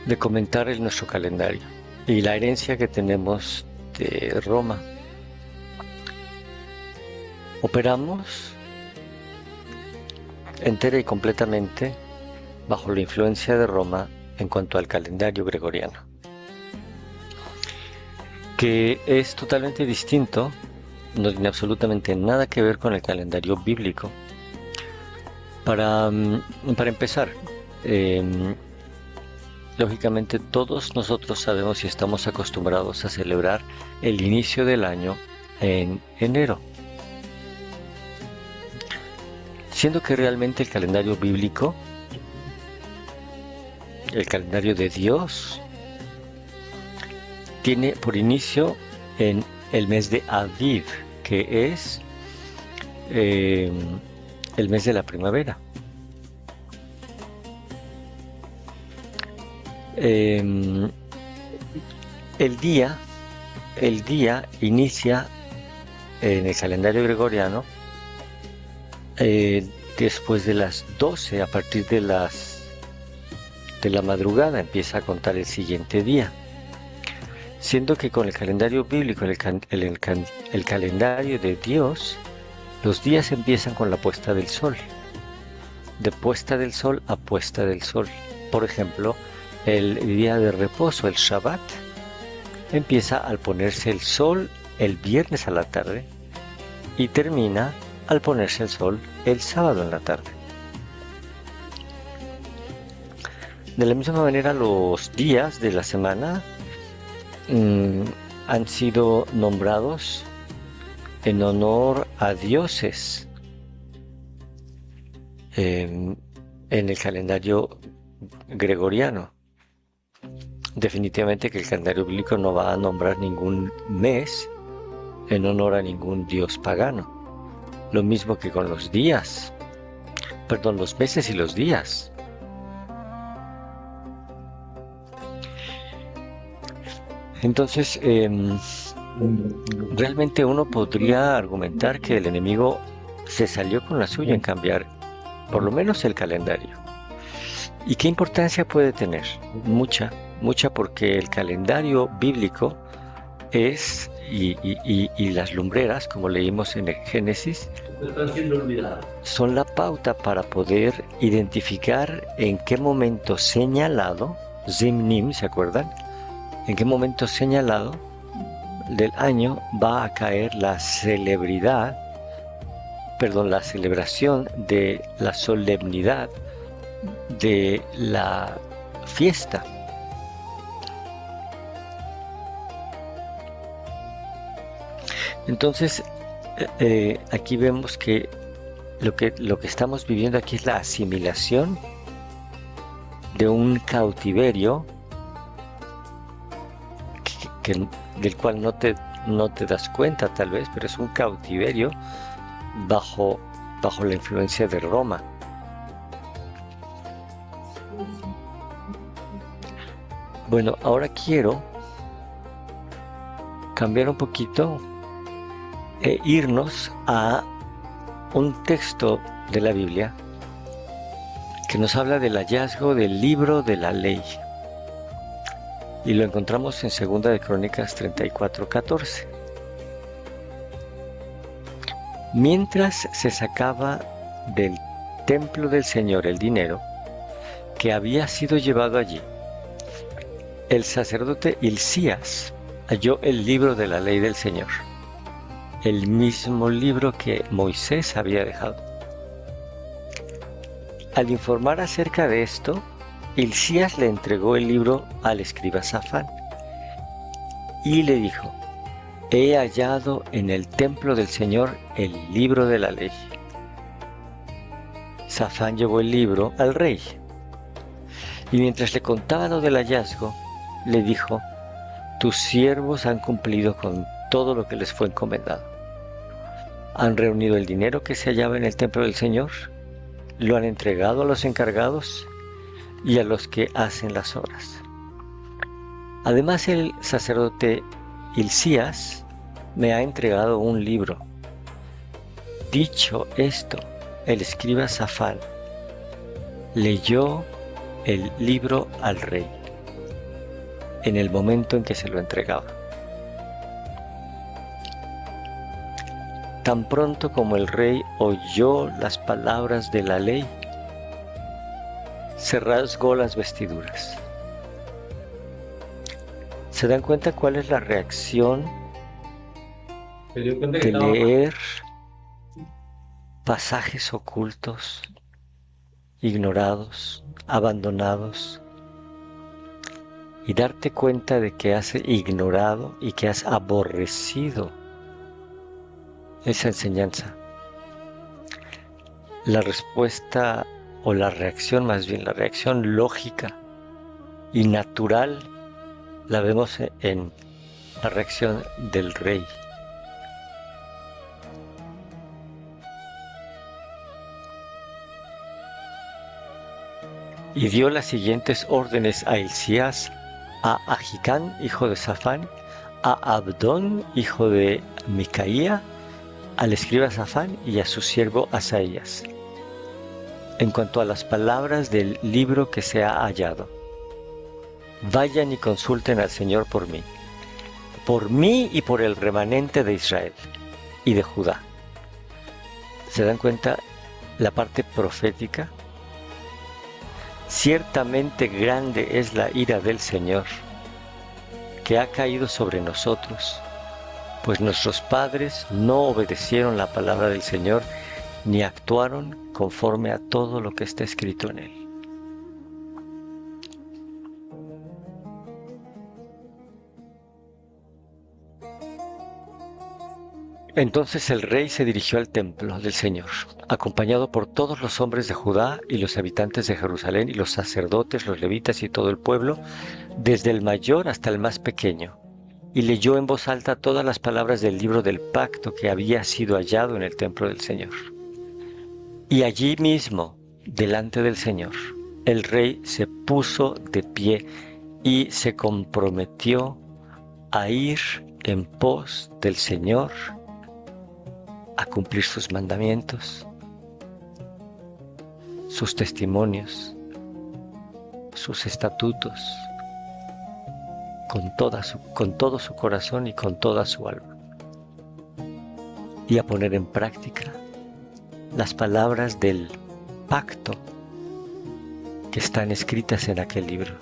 de comentar nuestro calendario y la herencia que tenemos de Roma. Operamos entera y completamente bajo la influencia de Roma en cuanto al calendario gregoriano, que es totalmente distinto, no tiene absolutamente nada que ver con el calendario bíblico. Para empezar, lógicamente todos nosotros sabemos y estamos acostumbrados a celebrar el inicio del año en enero, siendo que realmente el calendario bíblico, el calendario de Dios, tiene por inicio en el mes de Aviv, que es el mes de la primavera. El día inicia en el calendario gregoriano después de las 12, a partir de la madrugada empieza a contar el siguiente día, siendo que con el calendario bíblico, el calendario de Dios, los días empiezan con la puesta del sol, de puesta del sol a puesta del sol. Por ejemplo, el día de reposo, el Shabbat, empieza al ponerse el sol el viernes a la tarde y termina al ponerse el sol el sábado en la tarde. De la misma manera, los días de la semana han sido nombrados en honor a dioses en el calendario gregoriano. Definitivamente que el calendario bíblico no va a nombrar ningún mes en honor a ningún dios pagano. Lo mismo que con los días, los meses y los días. Entonces, realmente uno podría argumentar que el enemigo se salió con la suya en cambiar por lo menos el calendario. ¿Y qué importancia puede tener? Mucha, porque el calendario bíblico es, y las lumbreras, como leímos en el Génesis, Están siendo olvidadas. son la pauta para poder identificar en qué momento señalado, Zimnim, ¿se acuerdan? En qué momento señalado del año va a caer la celebración de la solemnidad de la fiesta. Entonces, aquí vemos que lo que estamos viviendo aquí es la asimilación de un cautiverio del cual no te das cuenta tal vez, pero es un cautiverio bajo la influencia de Roma. Bueno, ahora quiero cambiar un poquito e irnos a un texto de la Biblia que nos habla del hallazgo del libro de la ley. Y lo encontramos en 2 de Crónicas 34:14. Mientras se sacaba del templo del Señor el dinero que había sido llevado allí, el sacerdote Hilcías halló el libro de la ley del Señor, el mismo libro que Moisés había dejado. Al informar acerca de esto, Hilcías le entregó el libro al escriba Safán y le dijo: he hallado en el templo del Señor el libro de la ley. Safán llevó el libro al rey y mientras le contaba lo del hallazgo, le dijo: tus siervos han cumplido con todo lo que les fue encomendado. Han reunido el dinero que se hallaba en el templo del Señor, lo han entregado a los encargados y a los que hacen las obras. Además, el sacerdote Hilcías me ha entregado un libro. Dicho esto, el escriba Safán leyó el libro al rey en el momento en que se lo entregaba. Tan pronto como el rey oyó las palabras de la ley, se rasgó las vestiduras. ¿Se dan cuenta cuál es la reacción de leer pasajes ocultos, ignorados, abandonados, y darte cuenta de que has ignorado y que has aborrecido esa enseñanza? La respuesta, o la reacción más bien, la reacción lógica y natural, la vemos en la reacción del rey. Y dio las siguientes órdenes a Hilcías, a Ahicam, hijo de Safán, a Abdón, hijo de Micaía, al escriba Safán y a su siervo Asaías. En cuanto a las palabras del libro que se ha hallado, vayan y consulten al Señor por mí y por el remanente de Israel y de Judá. ¿Se dan cuenta la parte profética? Ciertamente grande es la ira del Señor que ha caído sobre nosotros, pues nuestros padres no obedecieron la palabra del Señor ni actuaron conforme a todo lo que está escrito en él. Entonces el rey se dirigió al templo del Señor, acompañado por todos los hombres de Judá y los habitantes de Jerusalén y los sacerdotes, los levitas y todo el pueblo, desde el mayor hasta el más pequeño, y leyó en voz alta todas las palabras del libro del pacto que había sido hallado en el templo del Señor. Y allí mismo, delante del Señor, el rey se puso de pie y se comprometió a ir en pos del Señor, a cumplir sus mandamientos, sus testimonios, sus estatutos, con todo su corazón y con toda su alma, y a poner en práctica las palabras del pacto que están escritas en aquel libro.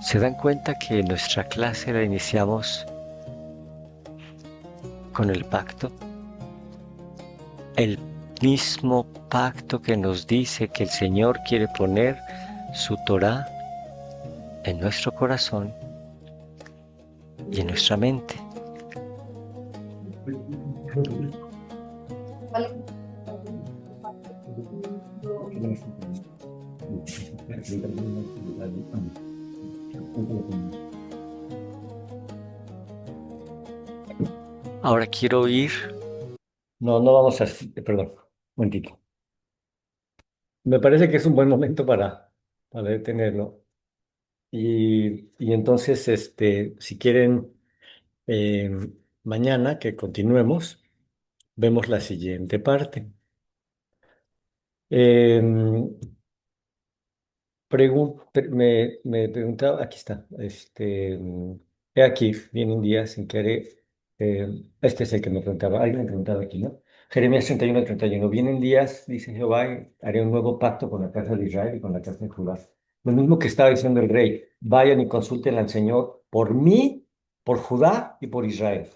¿Se dan cuenta que nuestra clase la iniciamos con el pacto? El mismo pacto que nos dice que el Señor quiere poner su Torá en nuestro corazón y en nuestra mente. Ahora quiero oír. No, no vamos a... Perdón, un momentito. Me parece que es un buen momento para detenerlo. Y entonces, si quieren, eh, mañana que continuemos, vemos la siguiente parte. Em, me preguntaba, aquí está, he aquí, viene un día sin querer, este es el que me preguntaba, alguien me preguntaba aquí, ¿no? Jeremías 31:31, vienen días, dice Jehová, y haré un nuevo pacto con la casa de Israel y con la casa de Judá. Lo mismo que estaba diciendo el rey, vayan y consulten al Señor por mí, por Judá y por Israel.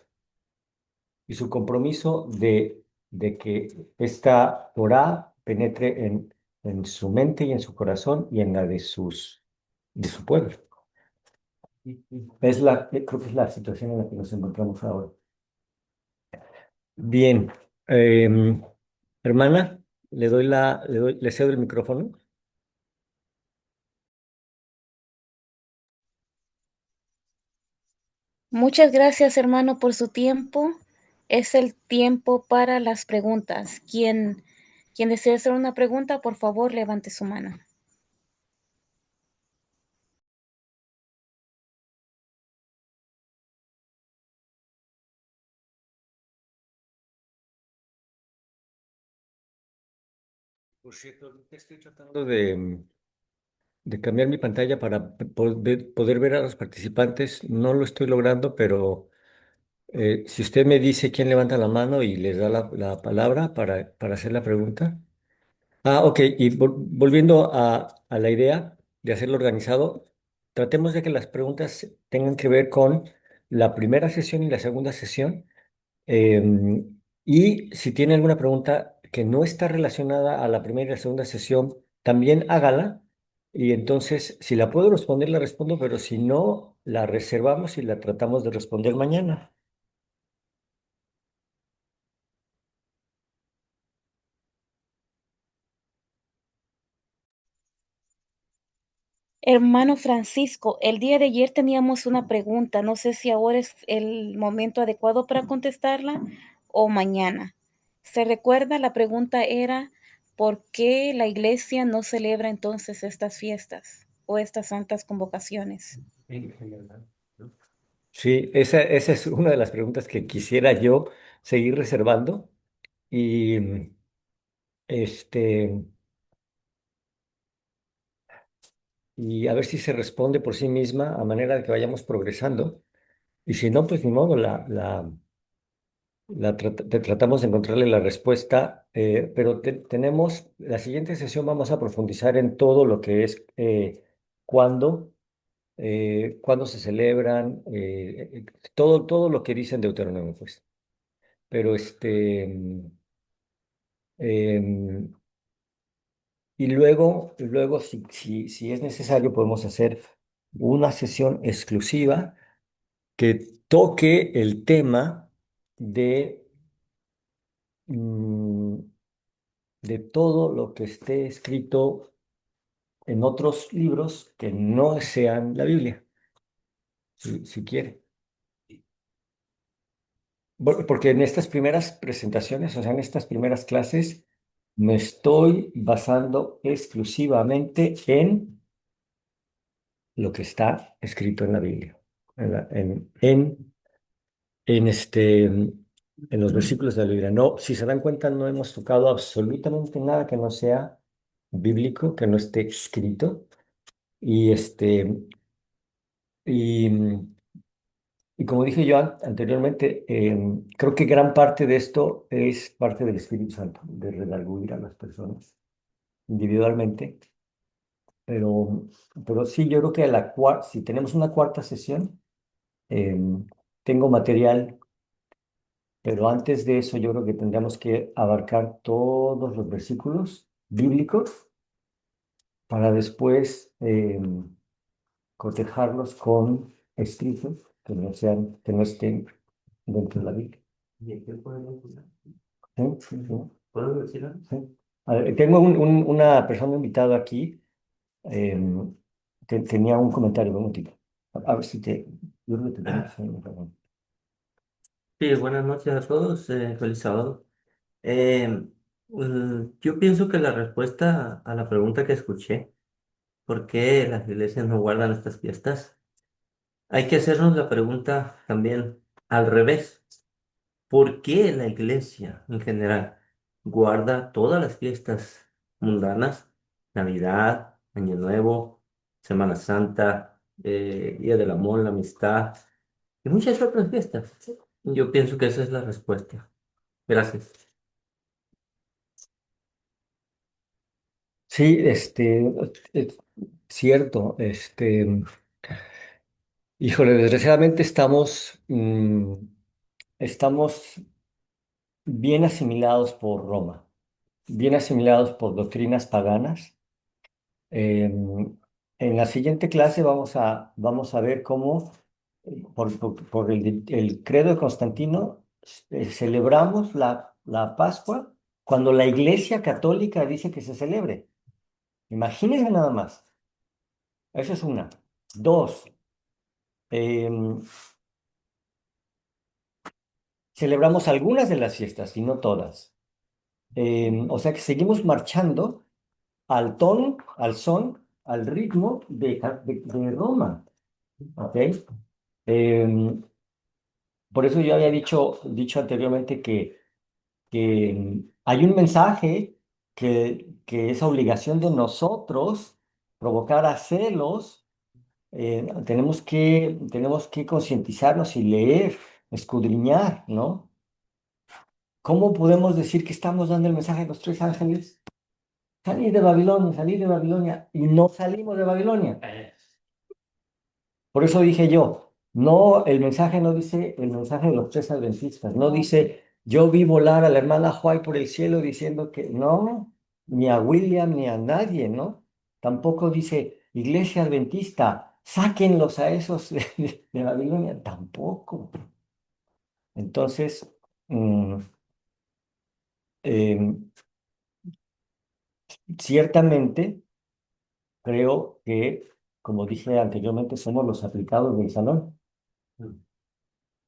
Y su compromiso de que esta Torá penetre en su mente y en su corazón y en la de su pueblo. Creo que es la situación en la que nos encontramos ahora. Bien, em, hermana, le cedo el micrófono. Muchas gracias, hermano, por su tiempo. Es el tiempo para las preguntas. Quien desee hacer una pregunta, por favor, levante su mano. Por cierto, ahorita estoy tratando de cambiar mi pantalla para poder ver a los participantes. No lo estoy logrando, pero si usted me dice quién levanta la mano y les da la palabra para hacer la pregunta. Ah, ok. Y volviendo a la idea de hacerlo organizado, tratemos de que las preguntas tengan que ver con la primera sesión y la segunda sesión. Y si tiene alguna pregunta que no está relacionada a la primera y la segunda sesión, también hágala. Y entonces, si la puedo responder, la respondo, pero si no, la reservamos y la tratamos de responder mañana. Hermano Francisco, el día de ayer teníamos una pregunta. No sé si ahora es el momento adecuado para contestarla o mañana. ¿Se recuerda? La pregunta era, ¿por qué la iglesia no celebra entonces estas fiestas o estas santas convocaciones? Sí, esa es una de las preguntas que quisiera yo seguir reservando y este y a ver si se responde por sí misma a manera de que vayamos progresando. Y si no, pues ni modo, tratamos de encontrarle la respuesta, pero tenemos, la siguiente sesión vamos a profundizar en todo lo que es cuándo, cuándo se celebran, todo lo que dicen Deuteronomio, pues. Pero em, y luego si es necesario, podemos hacer una sesión exclusiva que toque el tema de, mm, de todo lo que esté escrito en otros libros que no sean la Biblia, si quiere. Porque en estas primeras presentaciones, o sea, en estas primeras clases, me estoy basando exclusivamente en lo que está escrito en la Biblia, en, la- en los versículos de la Biblia. No, si se dan cuenta, no hemos tocado absolutamente nada que no sea bíblico, que no esté escrito. Y Y, y como dije yo anteriormente, creo que gran parte de esto es parte del Espíritu Santo, de redarguir a las personas individualmente. Pero, pero sí, yo creo que si tenemos una cuarta sesión, tengo material, pero antes de eso yo creo que tendríamos que abarcar todos los versículos bíblicos para después cotejarlos con escritos que no estén dentro de la Biblia. ¿Y aquí podemos usar? Sí, sí, sí. ¿Puedo decirlo? Sí. A ver, tengo una persona invitada aquí que tenía un comentario, un momentito. A ver si te... Yo creo que te tengo, sí, perdón. Sí, buenas noches a todos, feliz sábado. Yo pienso que la respuesta a la pregunta que escuché, ¿por qué las iglesias no guardan estas fiestas? Hay que hacernos la pregunta también al revés. ¿Por qué la iglesia en general guarda todas las fiestas mundanas? Navidad, Año Nuevo, Semana Santa, Día del Amor, la Amistad y muchas otras fiestas. Yo pienso que esa es la respuesta. Gracias. Sí, es cierto, híjole, desgraciadamente estamos bien asimilados por Roma, bien asimilados por doctrinas paganas. En la siguiente clase vamos a ver cómo, por el credo de Constantino, celebramos la Pascua cuando la Iglesia Católica dice que se celebre. Imagínense nada más. Esa es una. Dos, em, celebramos algunas de las fiestas y no todas. O sea que seguimos marchando al tono, al son, al ritmo de Roma. ¿Ok? Em, por eso yo había dicho anteriormente que hay un mensaje que es obligación de nosotros provocar a celos. Tenemos que concientizarnos y leer, escudriñar, ¿no? ¿Cómo podemos decir que estamos dando el mensaje de los tres ángeles? Salir de Babilonia, y no salimos de Babilonia. Por eso dije yo, no, el mensaje no dice el mensaje de los tres adventistas, no dice yo vi volar a la hermana White por el cielo diciendo que no, ni a William ni a nadie, ¿no? Tampoco dice iglesia adventista, sáquenlos a esos de Babilonia, tampoco. Entonces, mm, em, ciertamente creo que, como dije anteriormente, somos los aplicados del salón.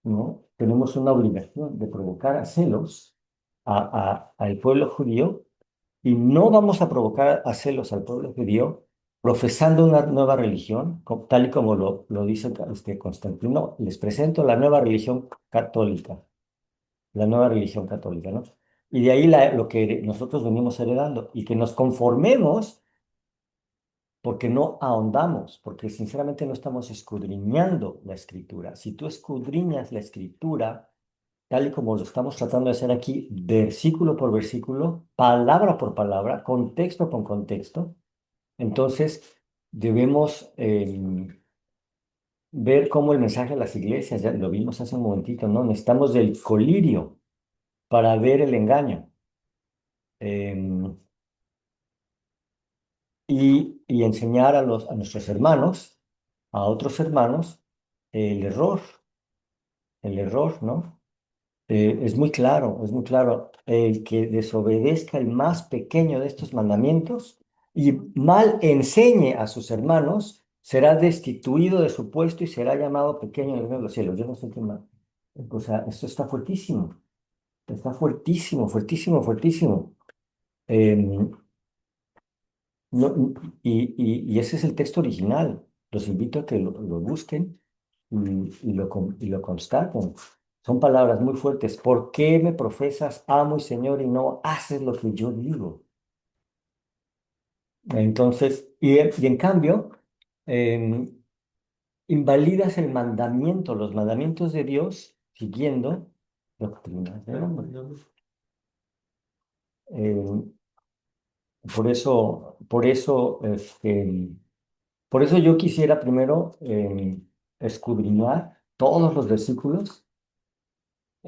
¿No? Tenemos una obligación de provocar a celos al pueblo judío y no vamos a provocar a celos al pueblo judío profesando una nueva religión, tal y como lo dice Constantino. Les presento la nueva religión católica, ¿no? Y de ahí lo que nosotros venimos heredando y que nos conformemos porque no ahondamos, porque sinceramente no estamos escudriñando la escritura. Si tú escudriñas la escritura, tal y como lo estamos tratando de hacer aquí, versículo por versículo, palabra por palabra, contexto por contexto, entonces debemos ver cómo el mensaje a las iglesias, ya lo vimos hace un momentito, ¿no? Necesitamos del colirio para ver el engaño. Em, y enseñar a nuestros hermanos, a otros hermanos, el error, el error, ¿no? Es muy claro, es muy claro. El que desobedezca el más pequeño de estos mandamientos y mal enseñe a sus hermanos, será destituido de su puesto y será llamado pequeño en el reino de los cielos. Yo no sé qué más. O sea, esto está fuertísimo, fuertísimo, fuertísimo. Em, y ese es el texto original. Los invito a que lo busquen y lo constaten. Son palabras muy fuertes. ¿Por qué me profesas amo y Señor y no haces lo que yo digo? Entonces, y en cambio, em, invalidas el mandamiento, los mandamientos de Dios, siguiendo doctrinas del hombre. Eh, por eso yo quisiera primero escudriñar todos los versículos,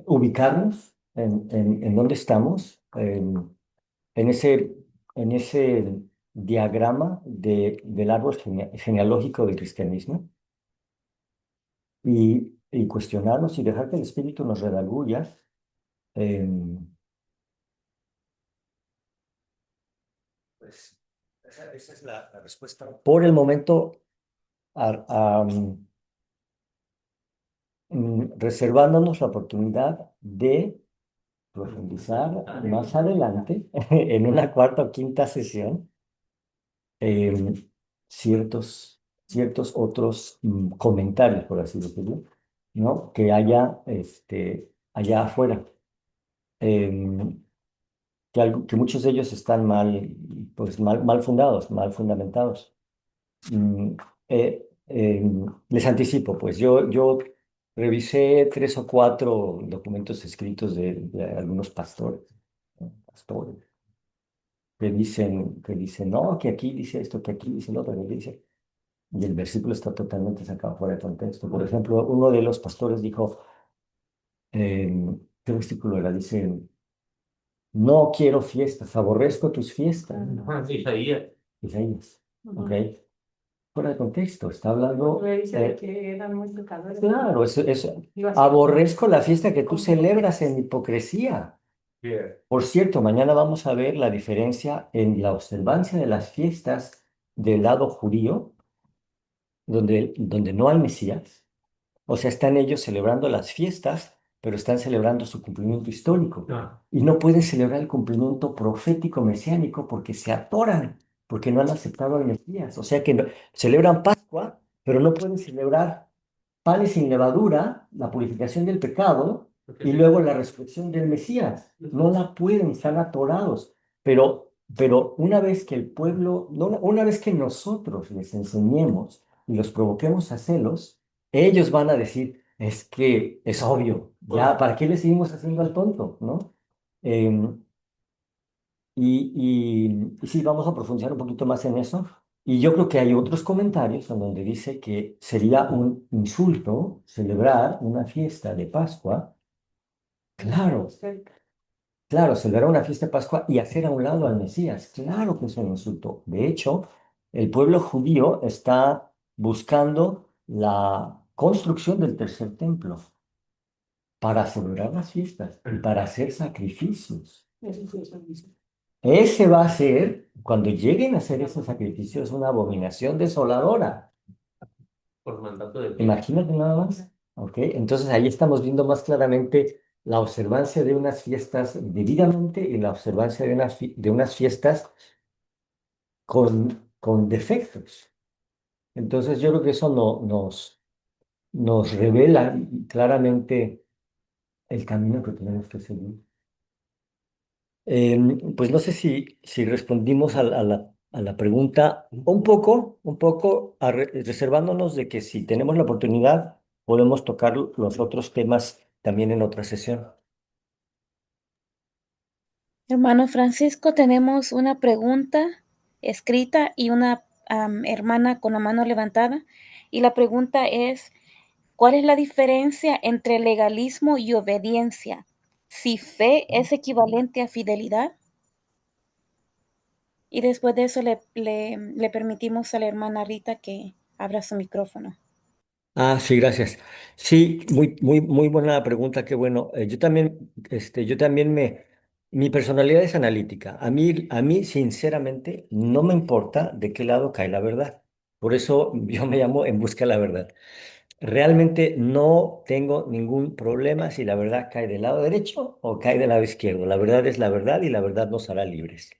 ubicarnos en dónde estamos, en ese, en ese diagrama del árbol genealógico del cristianismo y cuestionarnos y dejar que el Espíritu nos redarguya. Pues esa es la respuesta. Por el momento, reservándonos la oportunidad de profundizar más adelante, en una cuarta o quinta sesión, em, ciertos otros comentarios, por así decirlo, ¿no? Que haya allá afuera. Em, que muchos de ellos están mal fundados, mal fundamentados. Mm, Les anticipo, pues yo revisé 3 o 4 documentos escritos de algunos pastores, ¿no? Pastores, que dicen, no, que aquí dice esto, que aquí dice lo otro, que dice, y el versículo está totalmente sacado fuera de contexto. Por ejemplo, uno de los pastores dijo, ¿qué versículo era? Dice, no quiero fiestas, aborrezco tus fiestas. Isaías. Isaías, ¿ok? Fuera de contexto, está hablando. Porque dice que eran muy pecadores. Claro, Digo así. aborrezco la fiesta que tú celebras en hipocresía. Por cierto, mañana vamos a ver la diferencia en la observancia de las fiestas del lado judío, donde no hay Mesías. O sea, están ellos celebrando las fiestas, pero están celebrando su cumplimiento histórico. Ah. Y no pueden celebrar el cumplimiento profético mesiánico porque se atoran, porque no han aceptado al Mesías. O sea que celebran Pascua, pero no pueden celebrar panes sin levadura, la purificación del pecado y luego la resurrección del Mesías. No la pueden, están atorados. Pero una vez que el pueblo, una vez que nosotros les enseñemos y los provoquemos a celos, ellos van a decir, es que es obvio, ya, ¿para qué le seguimos haciendo al tonto? ¿No? Em, y sí, vamos a profundizar un poquito más en eso. Y yo creo que hay otros comentarios en donde dice que sería un insulto celebrar una fiesta de Pascua. Claro, claro, celebrar una fiesta de Pascua y hacer a un lado al Mesías. Claro que es un insulto. De hecho, el pueblo judío está buscando la construcción del tercer templo para celebrar las fiestas y para hacer sacrificios. Eso sí, eso dice. Ese va a ser, cuando lleguen a hacer esos sacrificios, una abominación desoladora. Por mandato de Dios. Imagínate nada más. ¿Ok? Entonces ahí estamos viendo más claramente la observancia de unas fiestas debidamente y la observancia de unas fiestas con defectos. Entonces yo creo que eso nos revela claramente el camino que tenemos que seguir. Pues no sé si respondimos a la pregunta un poco reservándonos de que si tenemos la oportunidad podemos tocar los otros temas también en otra sesión. Hermano Francisco, tenemos una pregunta escrita y una hermana con la mano levantada. Y la pregunta es, ¿cuál es la diferencia entre legalismo y obediencia? Si fe es equivalente a fidelidad. Y después de eso le permitimos a la hermana Rita que abra su micrófono. Sí, gracias. Sí, muy, muy, muy buena pregunta, qué bueno. Yo también mi personalidad es analítica. A mí, sinceramente, no me importa de qué lado cae la verdad. Por eso yo me llamo En Busca de la Verdad. Realmente no tengo ningún problema si la verdad cae del lado derecho o cae del lado izquierdo. La verdad es la verdad y la verdad nos hará libres.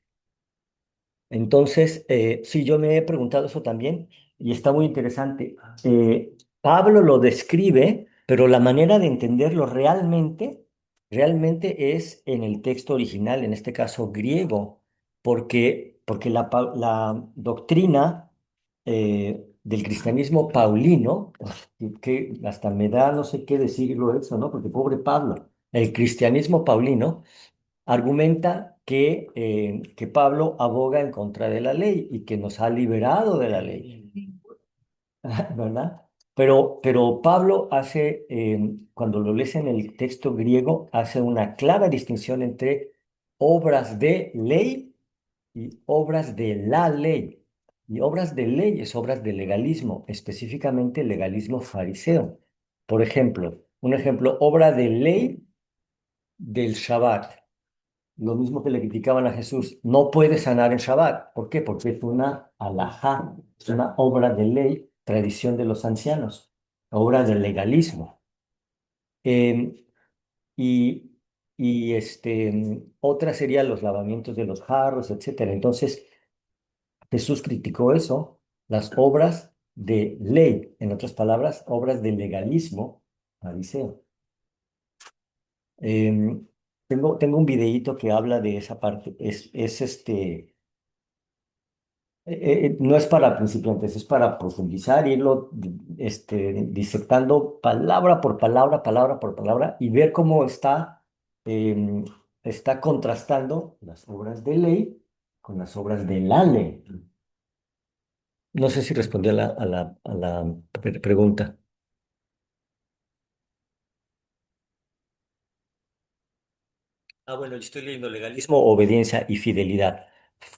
Entonces, sí, yo me he preguntado eso también y está muy interesante. Pablo lo describe, pero la manera de entenderlo realmente es en el texto original, en este caso griego, porque la doctrina del cristianismo paulino, que hasta me da no sé qué decirlo eso, ¿no? Porque pobre Pablo, el cristianismo paulino argumenta que Pablo aboga en contra de la ley y que nos ha liberado de la ley, ¿verdad? Pero Pablo hace, cuando lo lees en el texto griego, hace una clara distinción entre obras de ley y obras de la ley. Y obras de ley es obras de legalismo, específicamente legalismo fariseo. Por ejemplo, un ejemplo, obra de ley del Shabbat. Lo mismo que le criticaban a Jesús, no puede sanar en Shabbat. ¿Por qué? Porque es una alajá, es una obra de ley, tradición de los ancianos, obra del legalismo. Eh, y otra sería los lavamientos de los jarros, etcétera. Entonces, Jesús criticó eso, las obras de ley, en otras palabras, obras de legalismo fariseo. Em, tengo un videíto que habla de esa parte. No es para principiantes, es para profundizar, irlo disectando palabra por palabra y ver cómo em, está contrastando las obras de ley con las obras de la ley. No sé si respondí a la pregunta. Bueno, yo estoy leyendo legalismo, obediencia y fidelidad.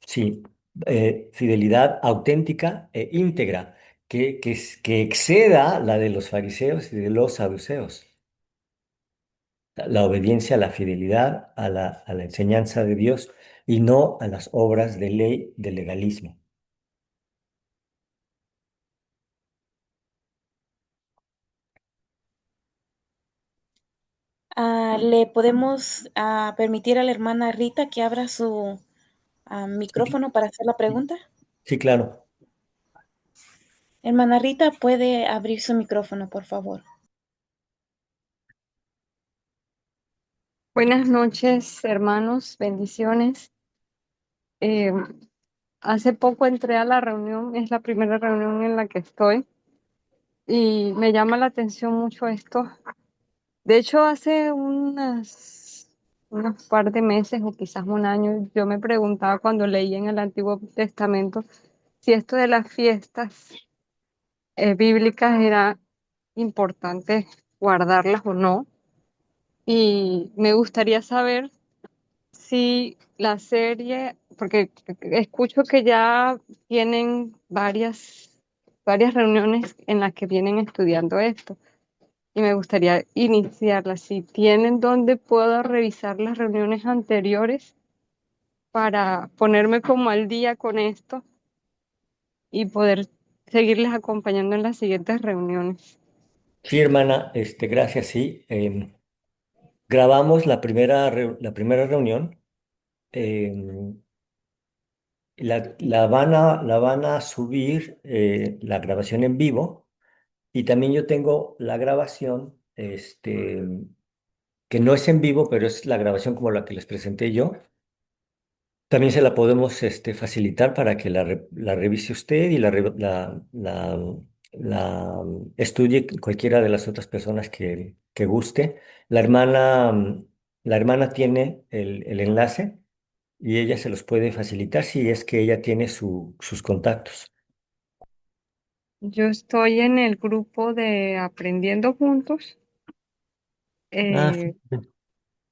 Sí, fidelidad auténtica e íntegra, que exceda la de los fariseos y de los saduceos. La obediencia, la fidelidad a la enseñanza de Dios y no a las obras de ley de legalismo. ¿Le podemos permitir a la hermana Rita que abra su Sí, micrófono para hacer la pregunta? sí, claro. Hermana Rita, puede abrir su micrófono, por favor. Buenas noches, hermanos, bendiciones. Eh, Hace poco entré a la reunión, es la primera reunión en la que estoy y me llama la atención mucho esto. De hecho, hace unos par de meses o quizás un año, yo me preguntaba cuando leí en el Antiguo Testamento si esto de las fiestas bíblicas era importante guardarlas o no. Y me gustaría saber si la serie, porque escucho que ya tienen varias reuniones en las que vienen estudiando esto y me gustaría iniciarla. Si tienen donde puedo revisar las reuniones anteriores para ponerme como al día con esto y poder seguirles acompañando en las siguientes reuniones. Sí, hermana, gracias, sí. Grabamos la primera reunión. em, la van a subir la grabación en vivo y también yo tengo la grabación, que no es en vivo, pero es la grabación como la que les presenté yo. También se la podemos facilitar para que la revise usted y la estudie cualquiera de las otras personas que guste. La hermana tiene el enlace y ella se los puede facilitar si es que ella tiene sus contactos. Yo estoy en el grupo de Aprendiendo Juntos. Ah, eh,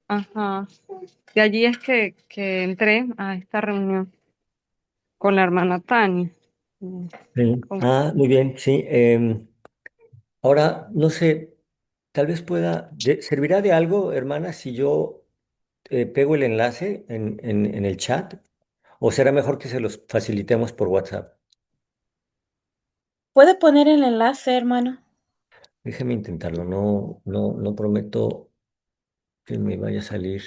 ajá. De allí es que entré a esta reunión con la hermana Tania. Mm, sí. con- Muy bien, sí. Ahora, no sé, tal vez ¿servirá de algo, hermana, si yo pego el enlace en el chat? ¿O será mejor que se los facilitemos por WhatsApp? ¿Puede poner el enlace, hermano? Déjeme intentarlo. No, no, no prometo que me vaya a salir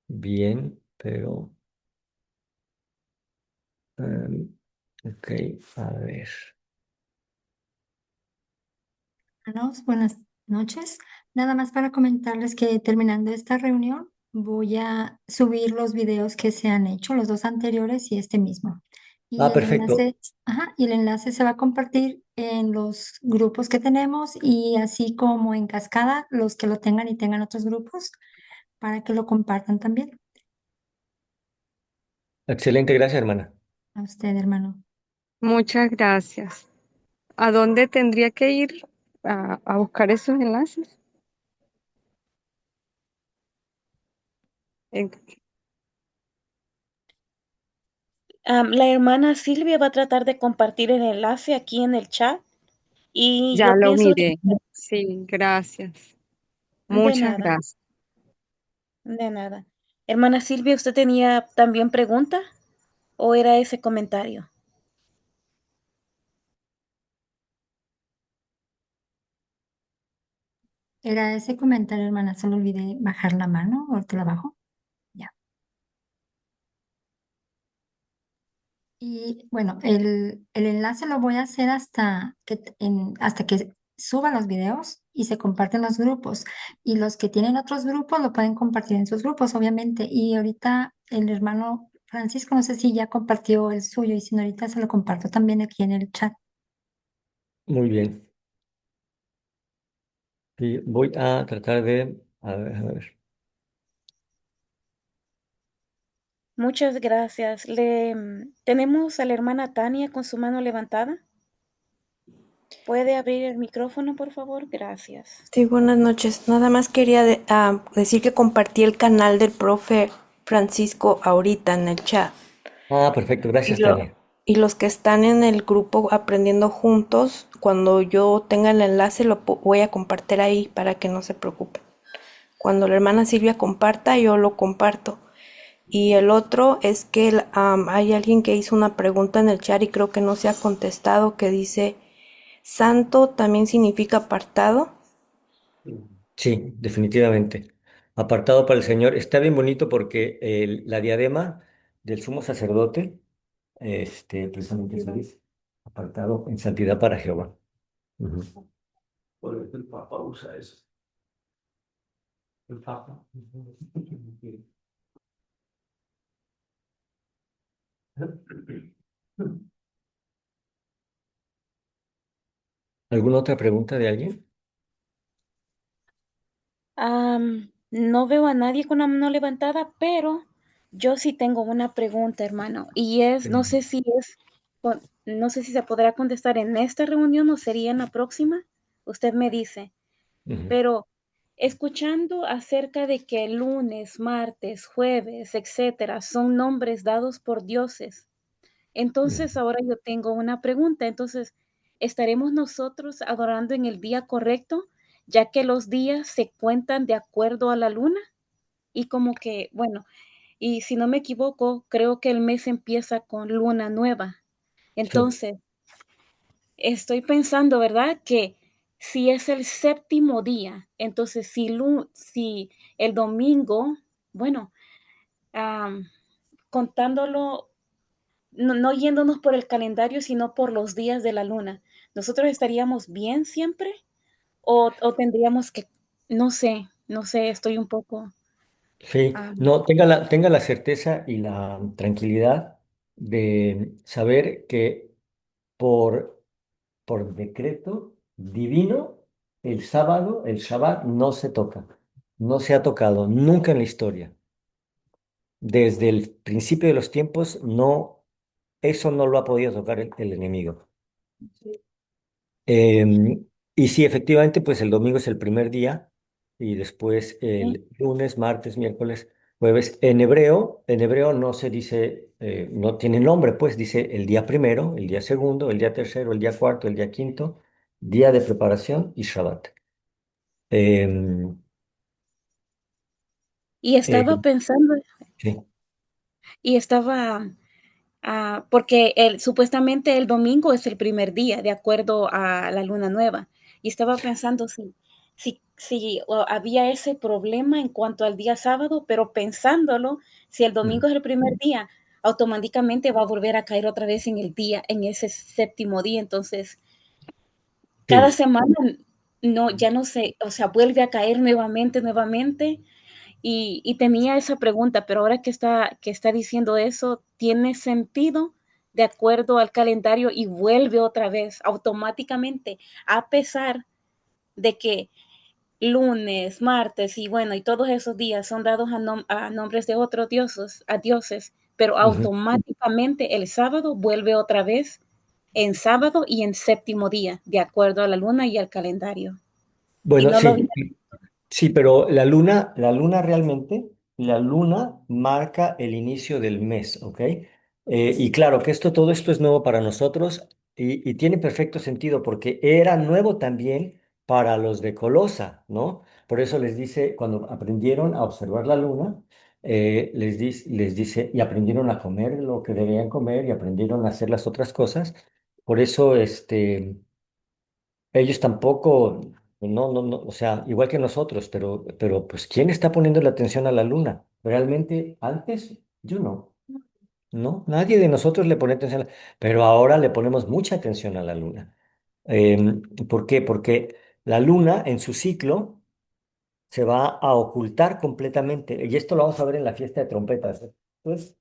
bien, pero ok, a ver. Buenas noches. Nada más para comentarles que terminando esta reunión voy a subir los videos que se han hecho, los dos anteriores y este mismo. Y Ah, el perfecto. enlace, ajá, y el enlace se va a compartir en los grupos que tenemos y así como en cascada, los que lo tengan y tengan otros grupos para que lo compartan también. Excelente, gracias, hermana. A usted, hermano. Muchas gracias. ¿A dónde tendría que ir a buscar esos enlaces? En- La hermana Silvia va a tratar de compartir el enlace aquí en el chat y Ya yo lo pienso que miré. Sí, gracias. de Muchas nada, gracias. de nada. Hermana Silvia, ¿usted tenía también pregunta o era ese comentario? Era ese comentario, hermana, solo olvidé bajar la mano, ahorita la bajo. Ya. Y bueno, el enlace lo voy a hacer hasta que suba los videos y se comparten los grupos. Y los que tienen otros grupos lo pueden compartir en sus grupos, obviamente. Y ahorita el hermano Francisco, no sé si ya compartió el suyo y si no, ahorita se lo comparto también aquí en el chat. Muy bien. Sí, voy a tratar de... A ver, a ver. Muchas gracias. Tenemos a la hermana Tania con su mano levantada. ¿Puede abrir el micrófono, por favor? Gracias. Sí, buenas noches. Nada más quería decir que compartí el canal del profe Francisco ahorita en el chat. Ah, perfecto, Y, gracias, lo, Tania. y los que están en el grupo aprendiendo juntos, cuando yo tenga el enlace voy a compartir ahí para que no se preocupen. Cuando la hermana Silvia comparta, yo lo comparto. Y el otro es que hay alguien que hizo una pregunta en el chat y creo que no se ha contestado, que dice, ¿santo también significa apartado? Sí, definitivamente. Apartado para el Señor. Está bien bonito porque la diadema del sumo sacerdote, precisamente eso dice, apartado en santidad para Jehová. Ujú. Por eso el Papa usa eso. El Papa. ¿Alguna otra pregunta de alguien? No veo a nadie con la mano levantada, pero yo sí tengo una pregunta, hermano, y no sé si no sé si se podrá contestar en esta reunión o sería en la próxima. Usted me dice, Ujú, pero escuchando acerca de que lunes, martes, jueves, etcétera, son nombres dados por dioses. ujú. Entonces, ahora yo tengo una pregunta. Entonces, ¿estaremos nosotros adorando en el día correcto, ya que los días se cuentan de acuerdo a la luna? Y como que, bueno, y si no me equivoco, creo que el mes empieza con luna nueva. Sí, Entonces, estoy pensando, ¿verdad? Que si es el séptimo día, entonces si el domingo, bueno, am, contándolo no yéndonos por el calendario, sino por los días de la luna, ¿nosotros estaríamos bien siempre? ¿O tendríamos que, no sé, estoy un poco, sí. ah, No, tenga la certeza y la tranquilidad de saber que por, por decreto divino, el sábado, el Shabbat, no se toca. No se ha tocado nunca en la historia. Desde el principio de los tiempos, no, eso no lo ha podido tocar el enemigo. Y sí, efectivamente, pues el domingo es el primer día y después sí? el lunes, martes, miércoles, jueves. En hebreo no se dice, no tiene nombre, pues dice el día primero, el día segundo, el día tercero, el día cuarto, el día quinto, día de preparación y Shabbat. Em, Y eh, estaba pensando, sí. y estaba, porque supuestamente el domingo es el primer día, de acuerdo a la luna nueva. Y estaba pensando si había ese problema en cuanto al día sábado, pero pensándolo, si el Ujú. domingo es el primer día, automáticamente va a volver a caer otra vez en ese séptimo día. Entonces, cada Sí, semana no, ya no sé, o sea, vuelve a caer nuevamente. Y tenía esa pregunta, pero ahora que está diciendo eso, tiene sentido de acuerdo al calendario y vuelve otra vez automáticamente, a pesar de que lunes, martes y bueno, y todos esos días son dados a nombres de otros dioses, a dioses, pero Ujú. automáticamente el sábado vuelve otra vez en sábado y en séptimo día, de acuerdo a la luna y al calendario. Y Bueno, no lo había. sí, sí, pero la luna realmente, la luna marca el inicio del mes, ¿ok? Y claro que todo esto es nuevo para nosotros y tiene perfecto sentido porque era nuevo también para los de Colosa, ¿no? Por eso les dice, cuando aprendieron a observar la luna, les dice, y aprendieron a comer lo que debían comer y aprendieron a hacer las otras cosas. Por eso, ellos tampoco, no, no, no, o sea, igual que nosotros, pero pues, ¿quién está poniendo la atención a la luna? Realmente, antes, yo no, no, nadie de nosotros le pone atención, pero ahora le ponemos mucha atención a la luna. ¿Por qué? Porque la luna en su ciclo se va a ocultar completamente, y esto lo vamos a ver en la fiesta de trompetas. Esto es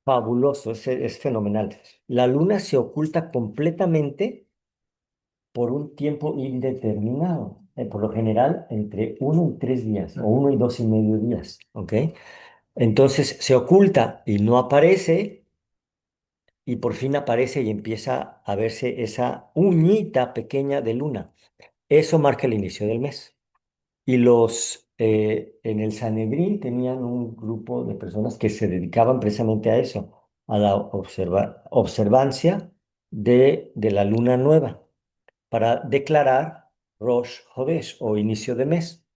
fabuloso, es fenomenal. La luna se oculta completamente por un tiempo indeterminado, por lo general entre 1 y 3 días o 1 y 2 y medio días, ¿ok? Entonces se oculta y no aparece y por fin aparece y empieza a verse esa uñita pequeña de luna. Eso marca el inicio del mes. Y en el Sanedrín tenían un grupo de personas que se dedicaban precisamente a eso, a la observancia de la luna nueva para declarar Rosh Hodesh o inicio de mes.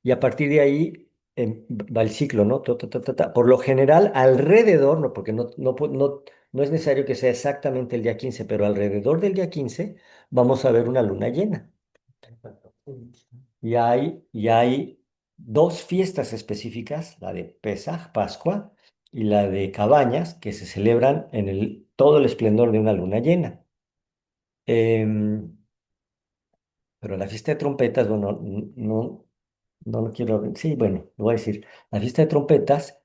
Y a partir de ahí va el ciclo, ¿no? Ta, ta, ta, ta, ta. Por lo general, alrededor, no, porque no es necesario que sea exactamente el día 15, pero alrededor del día 15 vamos a ver una luna llena. Y hay dos fiestas específicas, la de Pesaj, Pascua, y la de Cabañas, que se celebran en todo el esplendor de una luna llena. Em, pero la fiesta de trompetas, bueno, no lo quiero. Sí, bueno, lo voy a decir. La fiesta de trompetas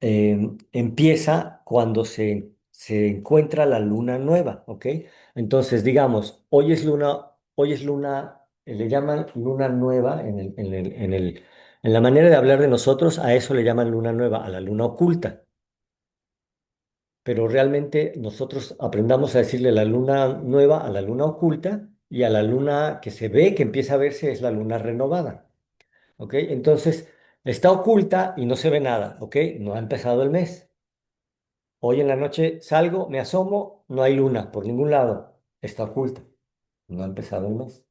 empieza cuando se encuentra la luna nueva, ¿ok? Entonces, digamos, hoy es luna, le llaman luna nueva en la manera de hablar de nosotros, a eso le llaman luna nueva, a la luna oculta. Pero realmente nosotros aprendamos a decirle la luna nueva a la luna oculta y a la luna que se ve, que empieza a verse, es la luna renovada. ¿Ok? Entonces, está oculta y no se ve nada, ¿ok? No ha empezado el mes. Hoy en la noche salgo, me asomo, no hay luna por ningún lado, está oculta, no ha empezado el mes.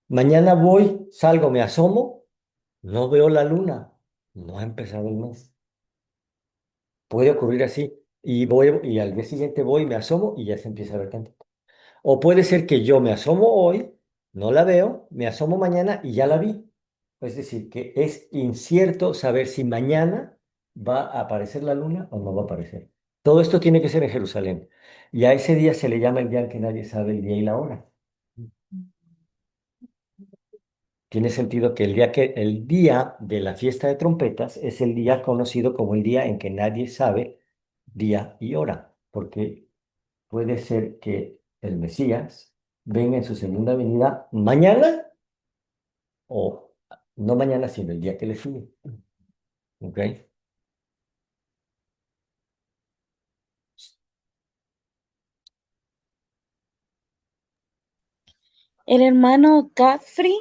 Mañana voy, salgo, me asomo, no veo la luna, no ha empezado el mes. Puede ocurrir así. Y al día siguiente voy, me asomo y ya se empieza a ver tantito. O puede ser que yo me asomo hoy, no la veo, me asomo mañana y ya la vi. Es decir, que es incierto saber si mañana va a aparecer la luna o no va a aparecer. Todo esto tiene que ser en Jerusalén. Y a ese día se le llama el día en que nadie sabe el día y la hora. Tiene sentido que el día de la fiesta de trompetas es el día conocido como el día en que nadie sabe día y hora, porque puede ser que el Mesías venga en su segunda venida mañana o no mañana, sino el día que le sigue. ¿Ok? El hermano Godfrey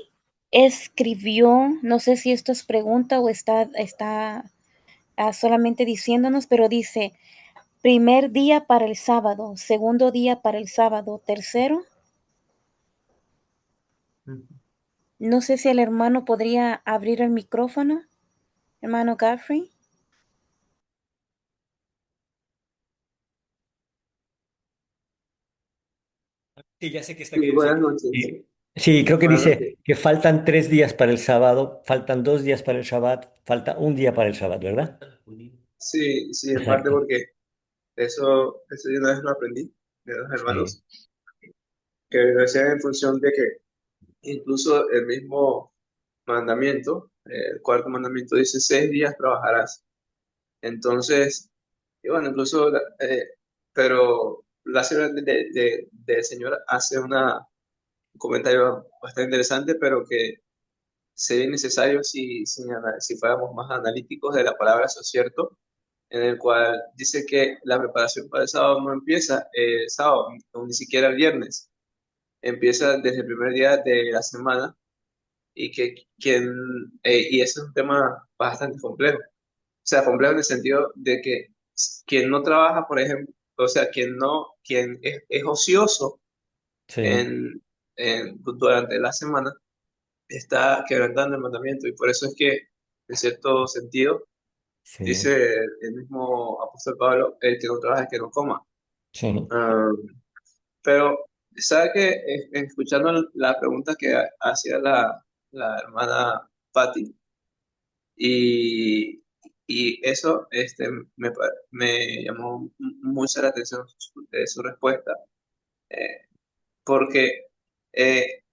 escribió, no sé si esto es pregunta o está solamente diciéndonos, pero dice, primer día para el sábado, segundo día para el sábado, tercero. No sé si el hermano podría abrir el micrófono, hermano Godfrey. Sí, ya sé que está Sí, queriendo buenas decir. noches. Sí, creo que Buenas noches. dice que faltan 3 días para el sábado, faltan 2 días para el Shabbat, falta un día para el Shabbat, ¿verdad? Sí, sí, en parte Exacto. porque eso yo una vez lo aprendí de dos Sí. hermanos que lo decían en función de que incluso el mismo mandamiento, el cuarto mandamiento dice 6 días trabajarás. Entonces, y bueno, incluso pero la señora del Señor hace un comentario bastante interesante, pero que sería necesario si fuéramos más analíticos de la palabra, eso es cierto, en el cual dice que la preparación para el sábado no empieza el sábado, ni siquiera el viernes, empieza desde el primer día de la semana y y ese es un tema bastante complejo. O sea, complejo en el sentido de que quien no trabaja, por ejemplo, o sea, quien es ocioso Sí, en, durante la semana, está quebrantando el mandamiento y por eso es que, en cierto sentido, sí, dice el mismo apóstol Pablo, el que no trabaja, el que no coma. sí, Ah, pero, ¿sabe que escuchando la pregunta que hacía la hermana Patti, y, y eso me llamó mucho la atención su respuesta, eh, porque eh,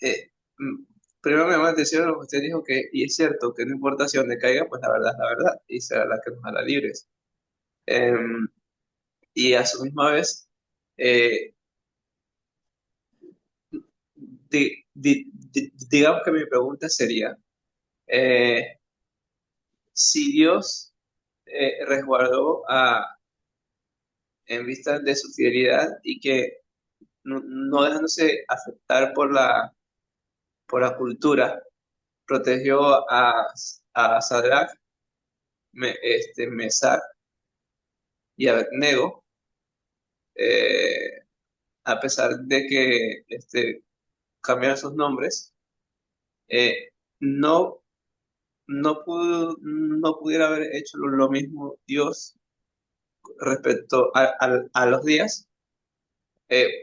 eh, mm, primero me llamó la atención lo que usted dijo, y es cierto, que no importa si donde caiga, pues la verdad es la verdad, y será la que nos hará libres. Em, y a su misma vez, eh, digamos que mi pregunta sería, eh, si Dios resguardó en vista de su fidelidad y que no dejándose afectar por la cultura, protegió a Sadrach, Mesach y Abednego, eh, a pesar de que cambiaron sus nombres, eh, no, no pudiera haber hecho lo mismo Dios respecto a los días,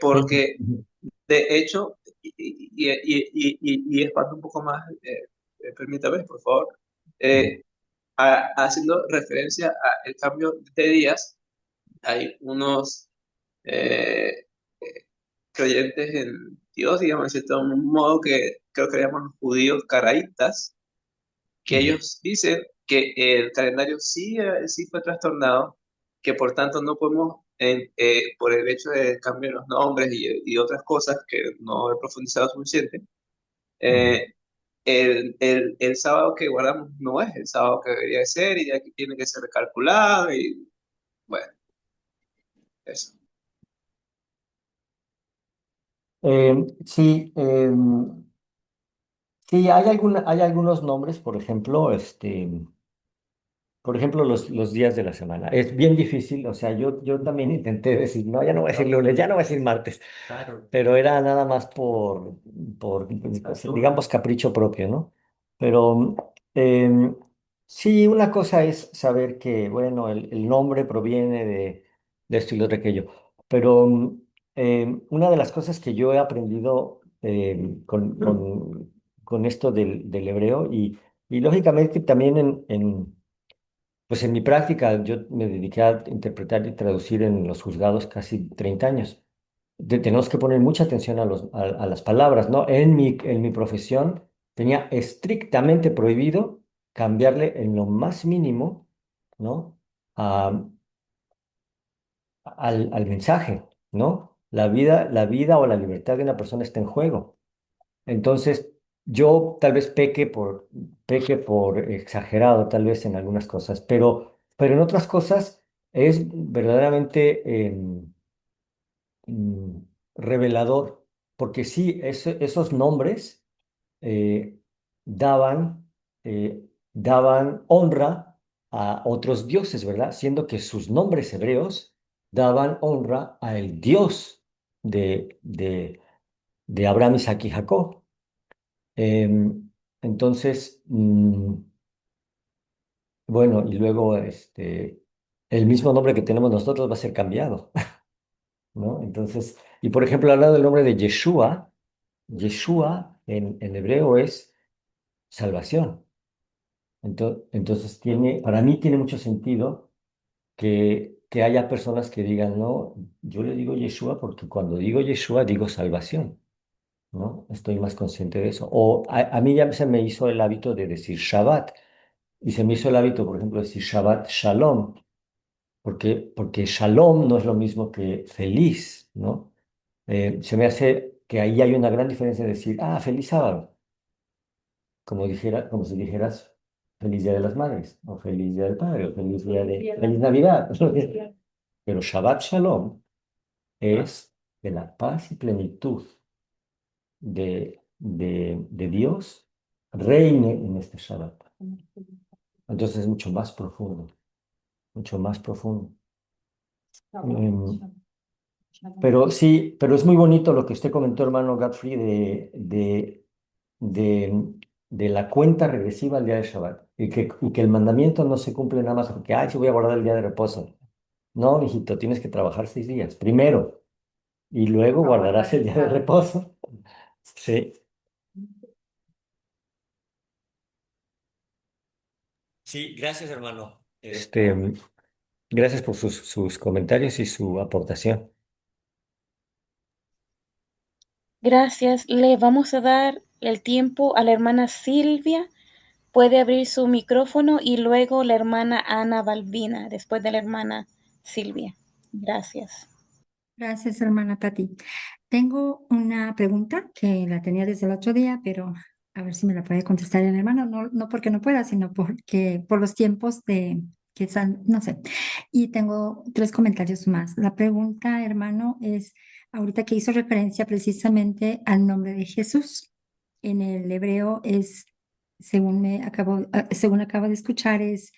sí, porque ujú, de hecho, y expando un poco más, permítame, por favor, ujú. eh, haciendo referencia al cambio de días, hay unos eh, creyentes en Dios, digamos, de cierto modo, que creo que le llaman los judíos caraítas, que Ujú. ellos dicen que el calendario sí fue trastornado, que por tanto no podemos, por el hecho de cambiar los nombres y otras cosas que no he profundizado suficiente, Ujú. eh, el sábado que guardamos no es el sábado que debería de ser y ya que tiene que ser recalculado y bueno, eso. Sí, sí, hay algunos nombres, por ejemplo, los días de la semana. Es bien difícil, o sea, yo también intenté decir, no, ya no voy a decir lunes, ya no voy a decir martes, pero era nada más por digamos, capricho propio, ¿no? Pero em, sí, una cosa es saber que, bueno, el nombre proviene de esto y lo otro aquello, pero una de las cosas que yo he aprendido con esto del hebreo y lógicamente también pues en mi práctica yo me dediqué a interpretar y traducir en los juzgados casi 30 años. Tenemos que poner mucha atención a las palabras, ¿no? En mi profesión tenía estrictamente prohibido cambiarle en lo más mínimo, ¿no? A- al mensaje, ¿no? La vida o la libertad de una persona está en juego. Entonces, yo tal vez peque por exagerado, tal vez en algunas cosas, pero en otras cosas es verdaderamente mm, revelador, porque sí, esos nombres eh, daban, daban honra a otros dioses, ¿verdad? Siendo que sus nombres hebreos daban honra al Dios de Abraham, Isaac y Jacob. Entonces, bueno, y luego el mismo nombre que tenemos nosotros va a ser cambiado, ¿no? Entonces, y por ejemplo, al lado del nombre de Yeshua, Yeshua en hebreo es salvación. Entonces, para mí tiene mucho sentido que haya personas que digan, no, yo le digo Yeshua porque cuando digo Yeshua digo salvación, ¿no? Estoy más consciente de eso. O a mí ya se me hizo el hábito de decir Shabbat. Y se me hizo el hábito, por ejemplo, de decir Shabbat Shalom. porque shalom no es lo mismo que feliz, ¿no? Se me hace que ahí hay una gran diferencia de decir, ah, feliz sábado, como si dijeras feliz Día de las Madres, o feliz Día del Padre, o feliz Navidad. Pero Shabbat Shalom es de la paz y plenitud de Dios reine en este Shabbat. Entonces es mucho más profundo, mucho más profundo. Em, Pero sí, pero es muy bonito lo que usted comentó, hermano Godfrey, de, de la cuenta regresiva al día de Shabbat. Y que el mandamiento no se cumple nada más porque, ay, sí voy a guardar el día de reposo. No, mijito, tienes que trabajar 6 días primero y luego guardarás el día de reposo. Sí, sí, gracias, hermano. Gracias por sus comentarios y su aportación. Gracias. Le vamos a dar el tiempo a la hermana Silvia. Puede abrir su micrófono y luego la hermana Ana Balbina, después de la hermana Silvia. Gracias. Gracias, hermana Pati. Tengo una pregunta que la tenía desde el otro día, pero a ver si me la puede contestar el hermano. No, no porque no pueda, sino porque por los tiempos de que están, no sé. Y tengo 3 comentarios más. La pregunta, hermano, es ahorita que hizo referencia precisamente al nombre de Jesús. En el hebreo es, según acabo de escuchar, es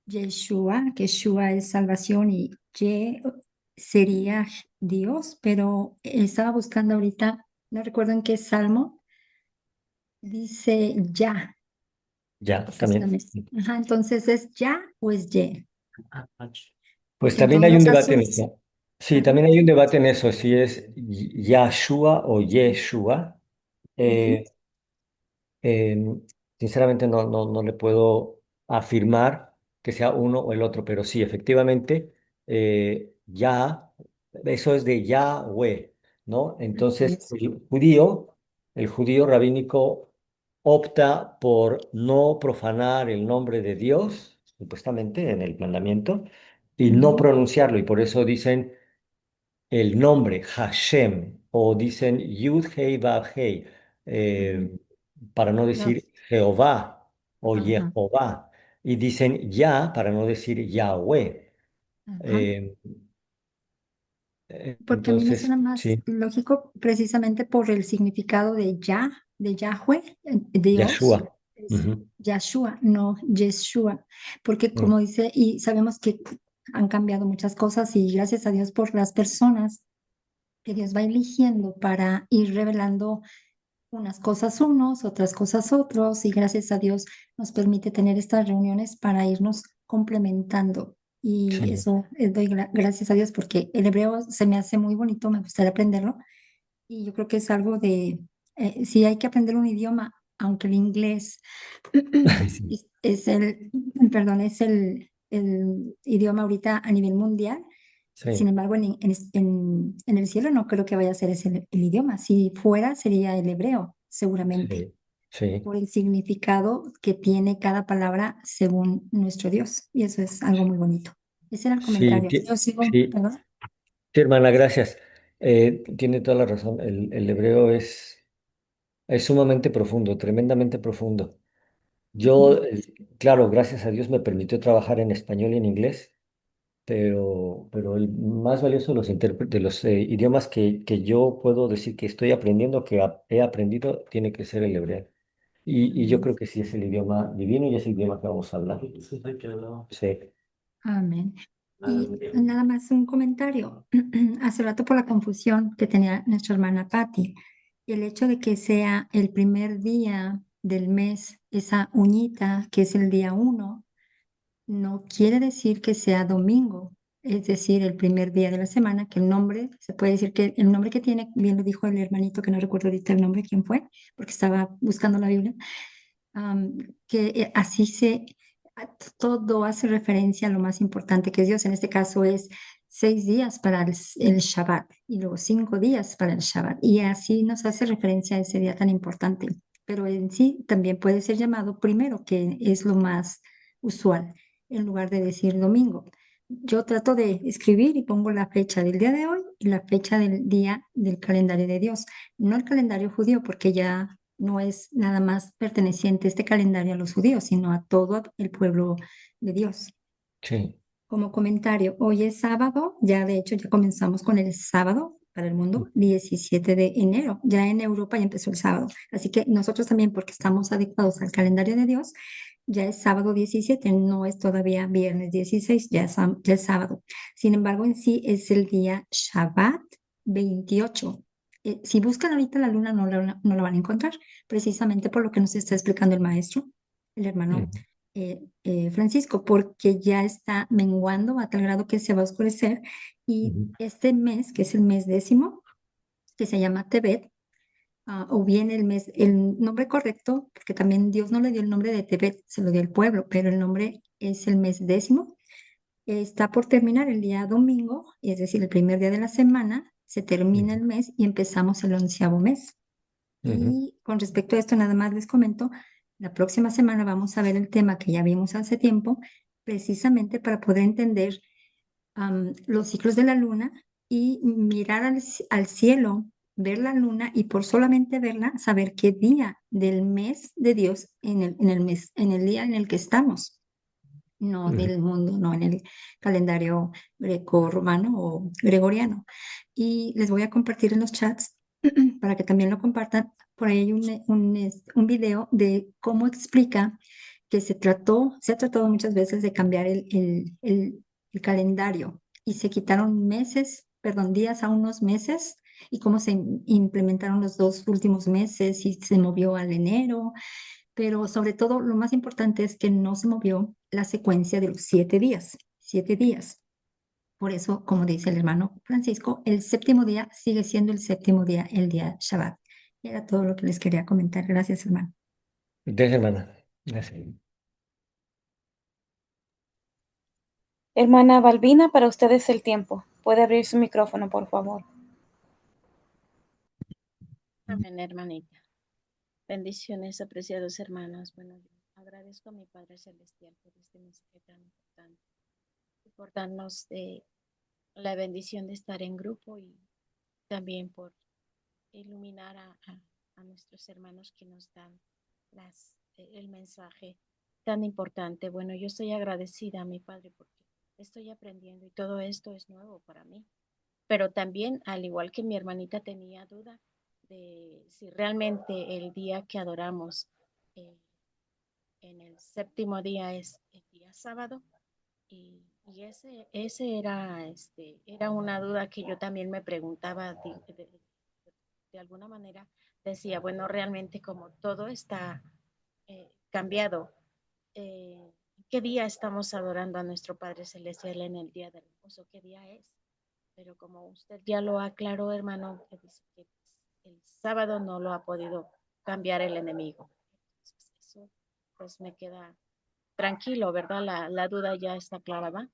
Yeshua, que Shua es salvación y Ye sería Dios, pero estaba buscando ahorita, no recuerdo en qué salmo, dice ya, Ya, también. precisamente. Ajá, entonces ¿es ya o es Ye? Pues En también todos hay un los debate en casos, eso. Sí, ajá, también hay un debate en eso, si es Yahshua o Yeshua. ujú, Eh, eh, Sinceramente no le puedo afirmar que sea uno o el otro, pero sí, efectivamente, eso es de Yahweh, ¿no? así Entonces, es. el judío rabínico opta por no profanar el nombre de Dios, supuestamente en el mandamiento, y no Ujú, pronunciarlo, y por eso dicen el nombre Hashem o dicen Yud Hei Vav Hei, ujú, para no no, decir Jehová o ajá, Jehová, y dicen Ya para no decir Yahweh. ajá. Eh, Porque a mí me entonces, suena más sí, lógico precisamente por el significado de ya, de Yahweh, Dios, Yahshua. es Ujú, Yahshua, no Yeshua, porque mm, como dice, y sabemos que han cambiado muchas cosas y gracias a Dios por las personas que Dios va eligiendo para ir revelando unas cosas unos, otras cosas otros, y gracias a Dios nos permite tener estas reuniones para irnos complementando. Y sí, eso doy gracias a Dios porque el hebreo se me hace muy bonito, me gustaría aprenderlo. Y yo creo que es algo de, si hay que aprender un idioma, aunque el inglés sí, es perdón, es el idioma ahorita a nivel mundial. Sin sí, embargo, en el cielo no creo que vaya a ser ese el idioma. Si fuera, sería el hebreo, seguramente, sí, sí, por el significado que tiene cada palabra según nuestro Dios. Y eso es algo muy bonito. Ese era el sí, comentario. Yo sigo, sí, perdón. sí, hermana, gracias. Tiene toda la razón. El hebreo es sumamente profundo, tremendamente profundo. Ujú. Yo, claro, gracias a Dios me permitió trabajar en español y en inglés, pero el más valioso de los idiomas que yo puedo decir que estoy aprendiendo, he aprendido, tiene que ser el hebreo. Y yo Amén. creo que sí es el idioma divino y es el idioma que vamos a hablar. Sí. Amén. Y nada más un comentario. Hace rato por la confusión que tenía nuestra hermana Patti, el hecho de que sea el primer día del mes, esa uñita, que es el día 1, no quiere decir que sea domingo, es decir, el primer día de la semana, que el nombre, se puede decir que el nombre que tiene, bien lo dijo el hermanito, que no recuerdo ahorita el nombre, quién fue, porque estaba buscando la Biblia, que así todo hace referencia a lo más importante que es Dios. En este caso es 6 días para el Shabbat y luego 5 días para el Shabbat. Y así nos hace referencia a ese día tan importante. Pero en sí también puede ser llamado primero, que es lo más usual, en lugar de decir domingo. Yo trato de escribir y pongo la fecha del día de hoy y la fecha del día del calendario de Dios, no el calendario judío, porque ya no es nada más perteneciente este calendario a los judíos, sino a todo el pueblo de Dios. Sí. Como comentario, hoy es sábado, ya de hecho ya comenzamos con el sábado para el mundo, 17 de enero, ya en Europa ya empezó el sábado, así que nosotros también, porque estamos adecuados al calendario de Dios, ya es sábado 17, no es todavía viernes 16, ya es sábado. Sin embargo, en sí es el día Shabbat 28. Si buscan ahorita la luna no la van a encontrar, precisamente por lo que nos está explicando el maestro, el hermano Ujú, Francisco, porque ya está menguando a tal grado que se va a oscurecer y ujú, este mes, que es el mes décimo, que se llama Tebet, o bien el nombre correcto, porque también Dios no le dio el nombre de Tebet, se lo dio el pueblo, pero el nombre es el mes décimo, está por terminar el día domingo, es decir, el primer día de la semana, se termina ujú, el mes y empezamos el onceavo mes. ujú, Y con respecto a esto, nada más les comento, la próxima semana vamos a ver el tema que ya vimos hace tiempo, precisamente para poder entender los ciclos de la luna y mirar al cielo, ver la luna y por solamente verla, saber qué día del mes de Dios en el mes, en el día en el que estamos, no ujú. del mundo, no en el calendario greco-romano o gregoriano. Y les voy a compartir en los chats para que también lo compartan. Por ahí hay un video de cómo explica que se ha tratado muchas veces de cambiar el calendario y se quitaron meses, perdón, días a unos meses y cómo se implementaron los dos últimos meses y se movió al enero, pero sobre todo lo más importante es que no se movió la secuencia de los 7 días, 7 días. Por eso, como dice el hermano Francisco, el séptimo día sigue siendo el séptimo día, el día Shabbat. Y era todo lo que les quería comentar. Gracias, hermano. Gracias, hermana. Gracias. Hermana Balbina, para ustedes el tiempo. Puede abrir su micrófono, por favor. Amén, hermanita. Bendiciones, apreciados hermanos. Bueno, yo agradezco a mi Padre Celestial por este mensaje tan importante y por darnos la bendición de estar en grupo y también por iluminar a nuestros hermanos que nos dan el mensaje tan importante. Bueno, yo estoy agradecida a mi Padre porque estoy aprendiendo y todo esto es nuevo para mí. Pero también, al igual que mi hermanita tenía duda de si realmente el día que adoramos eh, en el séptimo día es el día sábado, y ese era, era una duda que yo también me preguntaba de alguna manera. Decía, bueno, realmente como todo está cambiado, eh, ¿qué día estamos adorando a nuestro Padre Celestial en el día de reposo? ¿Qué día es? Pero como usted ya lo aclaró, hermano, que dice que el sábado no lo ha podido cambiar el enemigo. Entonces, eso pues me queda tranquilo, ¿verdad? La duda ya está clara, ¿va?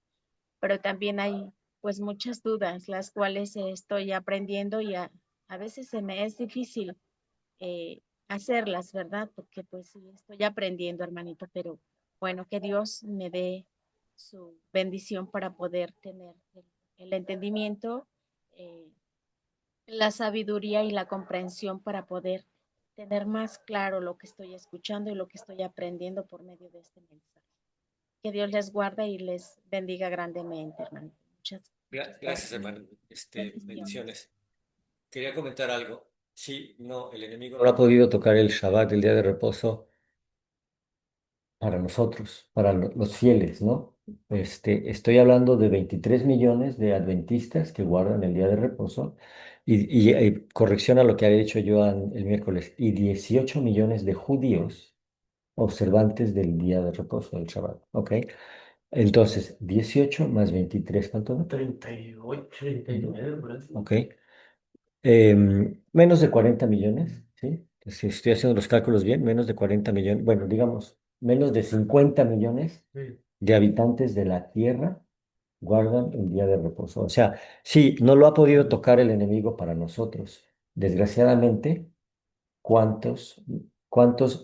Pero también hay pues muchas dudas, las cuales estoy aprendiendo y a veces se me es difícil hacerlas, ¿verdad? Porque pues sí, estoy aprendiendo, hermanito, pero bueno, que Dios me dé su bendición para poder tener el entendimiento, eh, la sabiduría y la comprensión para poder tener más claro lo que estoy escuchando y lo que estoy aprendiendo por medio de este mensaje. Que Dios les guarde y les bendiga grandemente, hermanito. Muchas Gracias, hermano. bendiciones. Bendiciones. Quería comentar algo. Sí, no, el enemigo no ha podido tocar el Shabbat, el día de reposo, para nosotros, para los fieles, ¿no? Estoy hablando de 23 millones de adventistas que guardan el día de reposo y corrección a lo que había dicho yo el miércoles, y 18 millones de judíos observantes del día de reposo, del Shabbat, ¿ok? Entonces, 18 más 23, ¿cuánto da? 38, 39, por ahí. Ok. Menos de 40 millones, ¿sí? Si estoy haciendo los cálculos bien, menos de 40 millones, bueno, digamos, menos de 50 millones de habitantes de la Tierra guardan el día de reposo. O sea, sí, no lo ha podido tocar el enemigo para nosotros. Desgraciadamente, ¿cuántos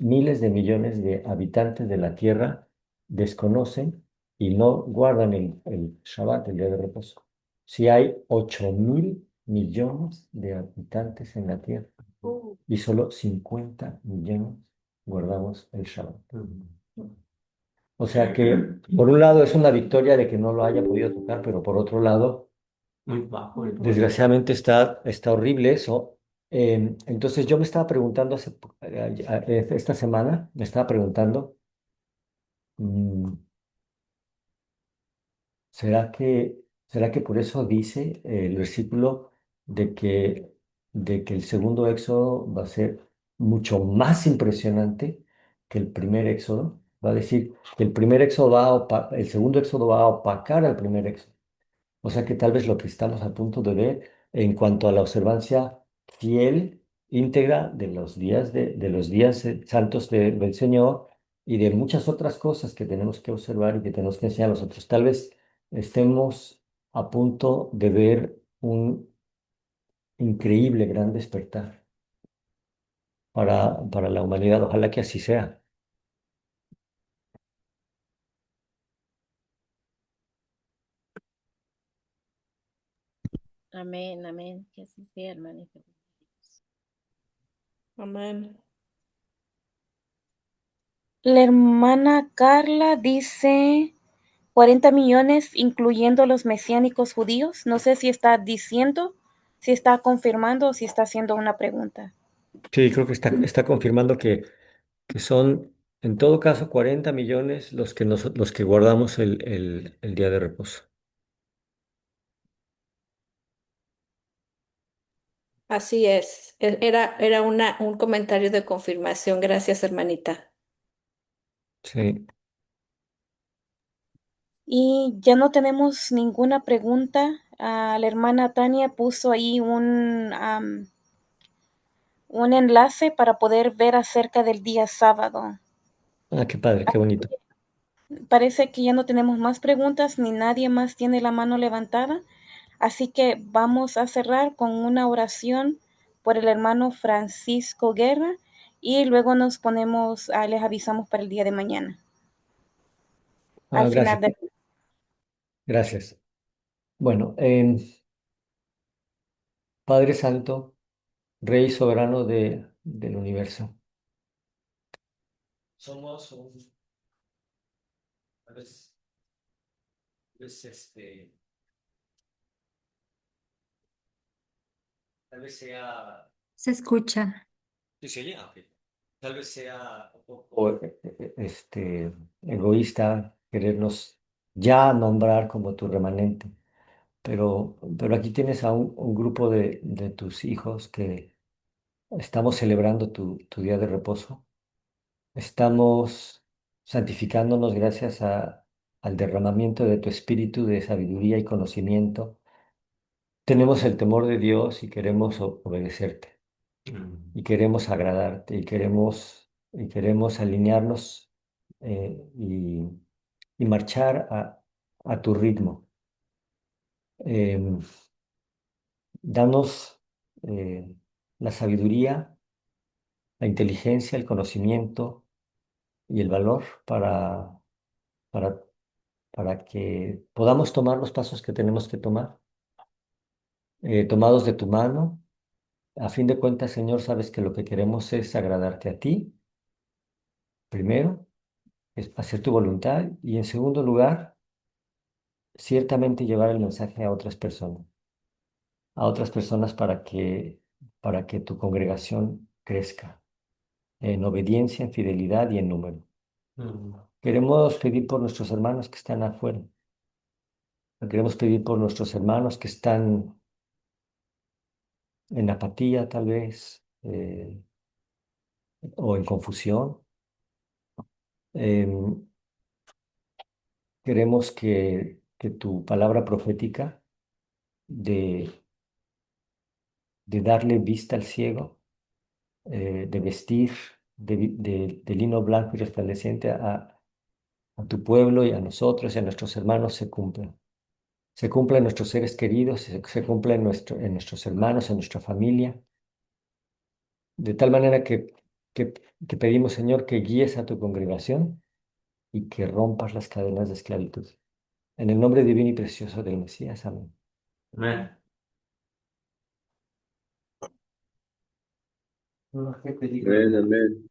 miles de millones de habitantes de la Tierra desconocen y no guardan el Shabbat, el día de reposo. Si hay 8.000 millones de habitantes en la tierra y solo 50 millones guardamos el Shabbat. O sea que, por un lado, es una victoria de que no lo haya podido tocar, pero por otro lado, Muy bajo el desgraciadamente está horrible eso. Entonces yo me estaba preguntando esta semana, me estaba preguntando, mm, ¿será será que por eso dice el versículo de que el segundo éxodo va a ser mucho más impresionante que el primer éxodo? Va a decir que el segundo éxodo va a opacar al primer éxodo. O sea que tal vez lo que estamos a punto de ver en cuanto a la observancia fiel, íntegra de los días santos del Señor y de muchas otras cosas que tenemos que observar y que tenemos que enseñar a los otros. Tal vez estemos a punto de ver un increíble gran despertar para la humanidad. Ojalá que así sea. Amén, amén. Que así sea, hermanito. Amén. La hermana Carla dice 40 millones, incluyendo los mesiánicos judíos. No sé si está diciendo, si está confirmando o si está haciendo una pregunta. Sí, creo que está confirmando que son, en todo caso, 40 millones los que guardamos el día de reposo. Así es. Era un comentario de confirmación. Gracias, hermanita. Sí. Y ya no tenemos ninguna pregunta. La hermana Tania puso ahí un enlace para poder ver acerca del día sábado. Ah, qué padre, qué bonito. Parece que ya no tenemos más preguntas ni nadie más tiene la mano levantada. Así que vamos a cerrar con una oración por el hermano Francisco Guerra y luego nos ponemos, les avisamos para el día de mañana. Al Gracias, final de... gracias. Bueno, Padre Santo, Rey soberano del universo. Somos a veces, tal vez sea, Se escucha. sí, se oye, ok. Tal vez sea un poco egoísta querernos ya nombrar como tu remanente, pero aquí tienes a un grupo de tus hijos que estamos celebrando tu día de reposo. Estamos santificándonos gracias al derramamiento de tu espíritu de sabiduría y conocimiento. Tenemos el temor de Dios y queremos obedecerte y queremos agradarte y queremos alinearnos y marchar a tu ritmo. Em, Danos la sabiduría, la inteligencia, el conocimiento y el valor para, para que podamos tomar los pasos que tenemos que tomar, tomados de tu mano. A fin de cuentas, Señor, sabes que lo que queremos es agradarte a ti, primero, es hacer tu voluntad y en segundo lugar, ciertamente llevar el mensaje a otras personas para que tu congregación crezca en obediencia, en fidelidad y en número. Queremos pedir por nuestros hermanos que están afuera. Queremos pedir por nuestros hermanos que están en apatía, tal vez, o en confusión. Em, Queremos que tu palabra profética de, de darle vista al ciego, de vestir de lino blanco y resplandeciente a tu pueblo y a nosotros y a nuestros hermanos se cumpla. Se cumpla en nuestros seres queridos, se cumpla en nuestros hermanos, en nuestra familia, de tal manera que pedimos, Señor, que guíes a tu congregación y que rompas las cadenas de esclavitud. En el nombre divino y precioso del Mesías, amén. Amén. Amén, amén.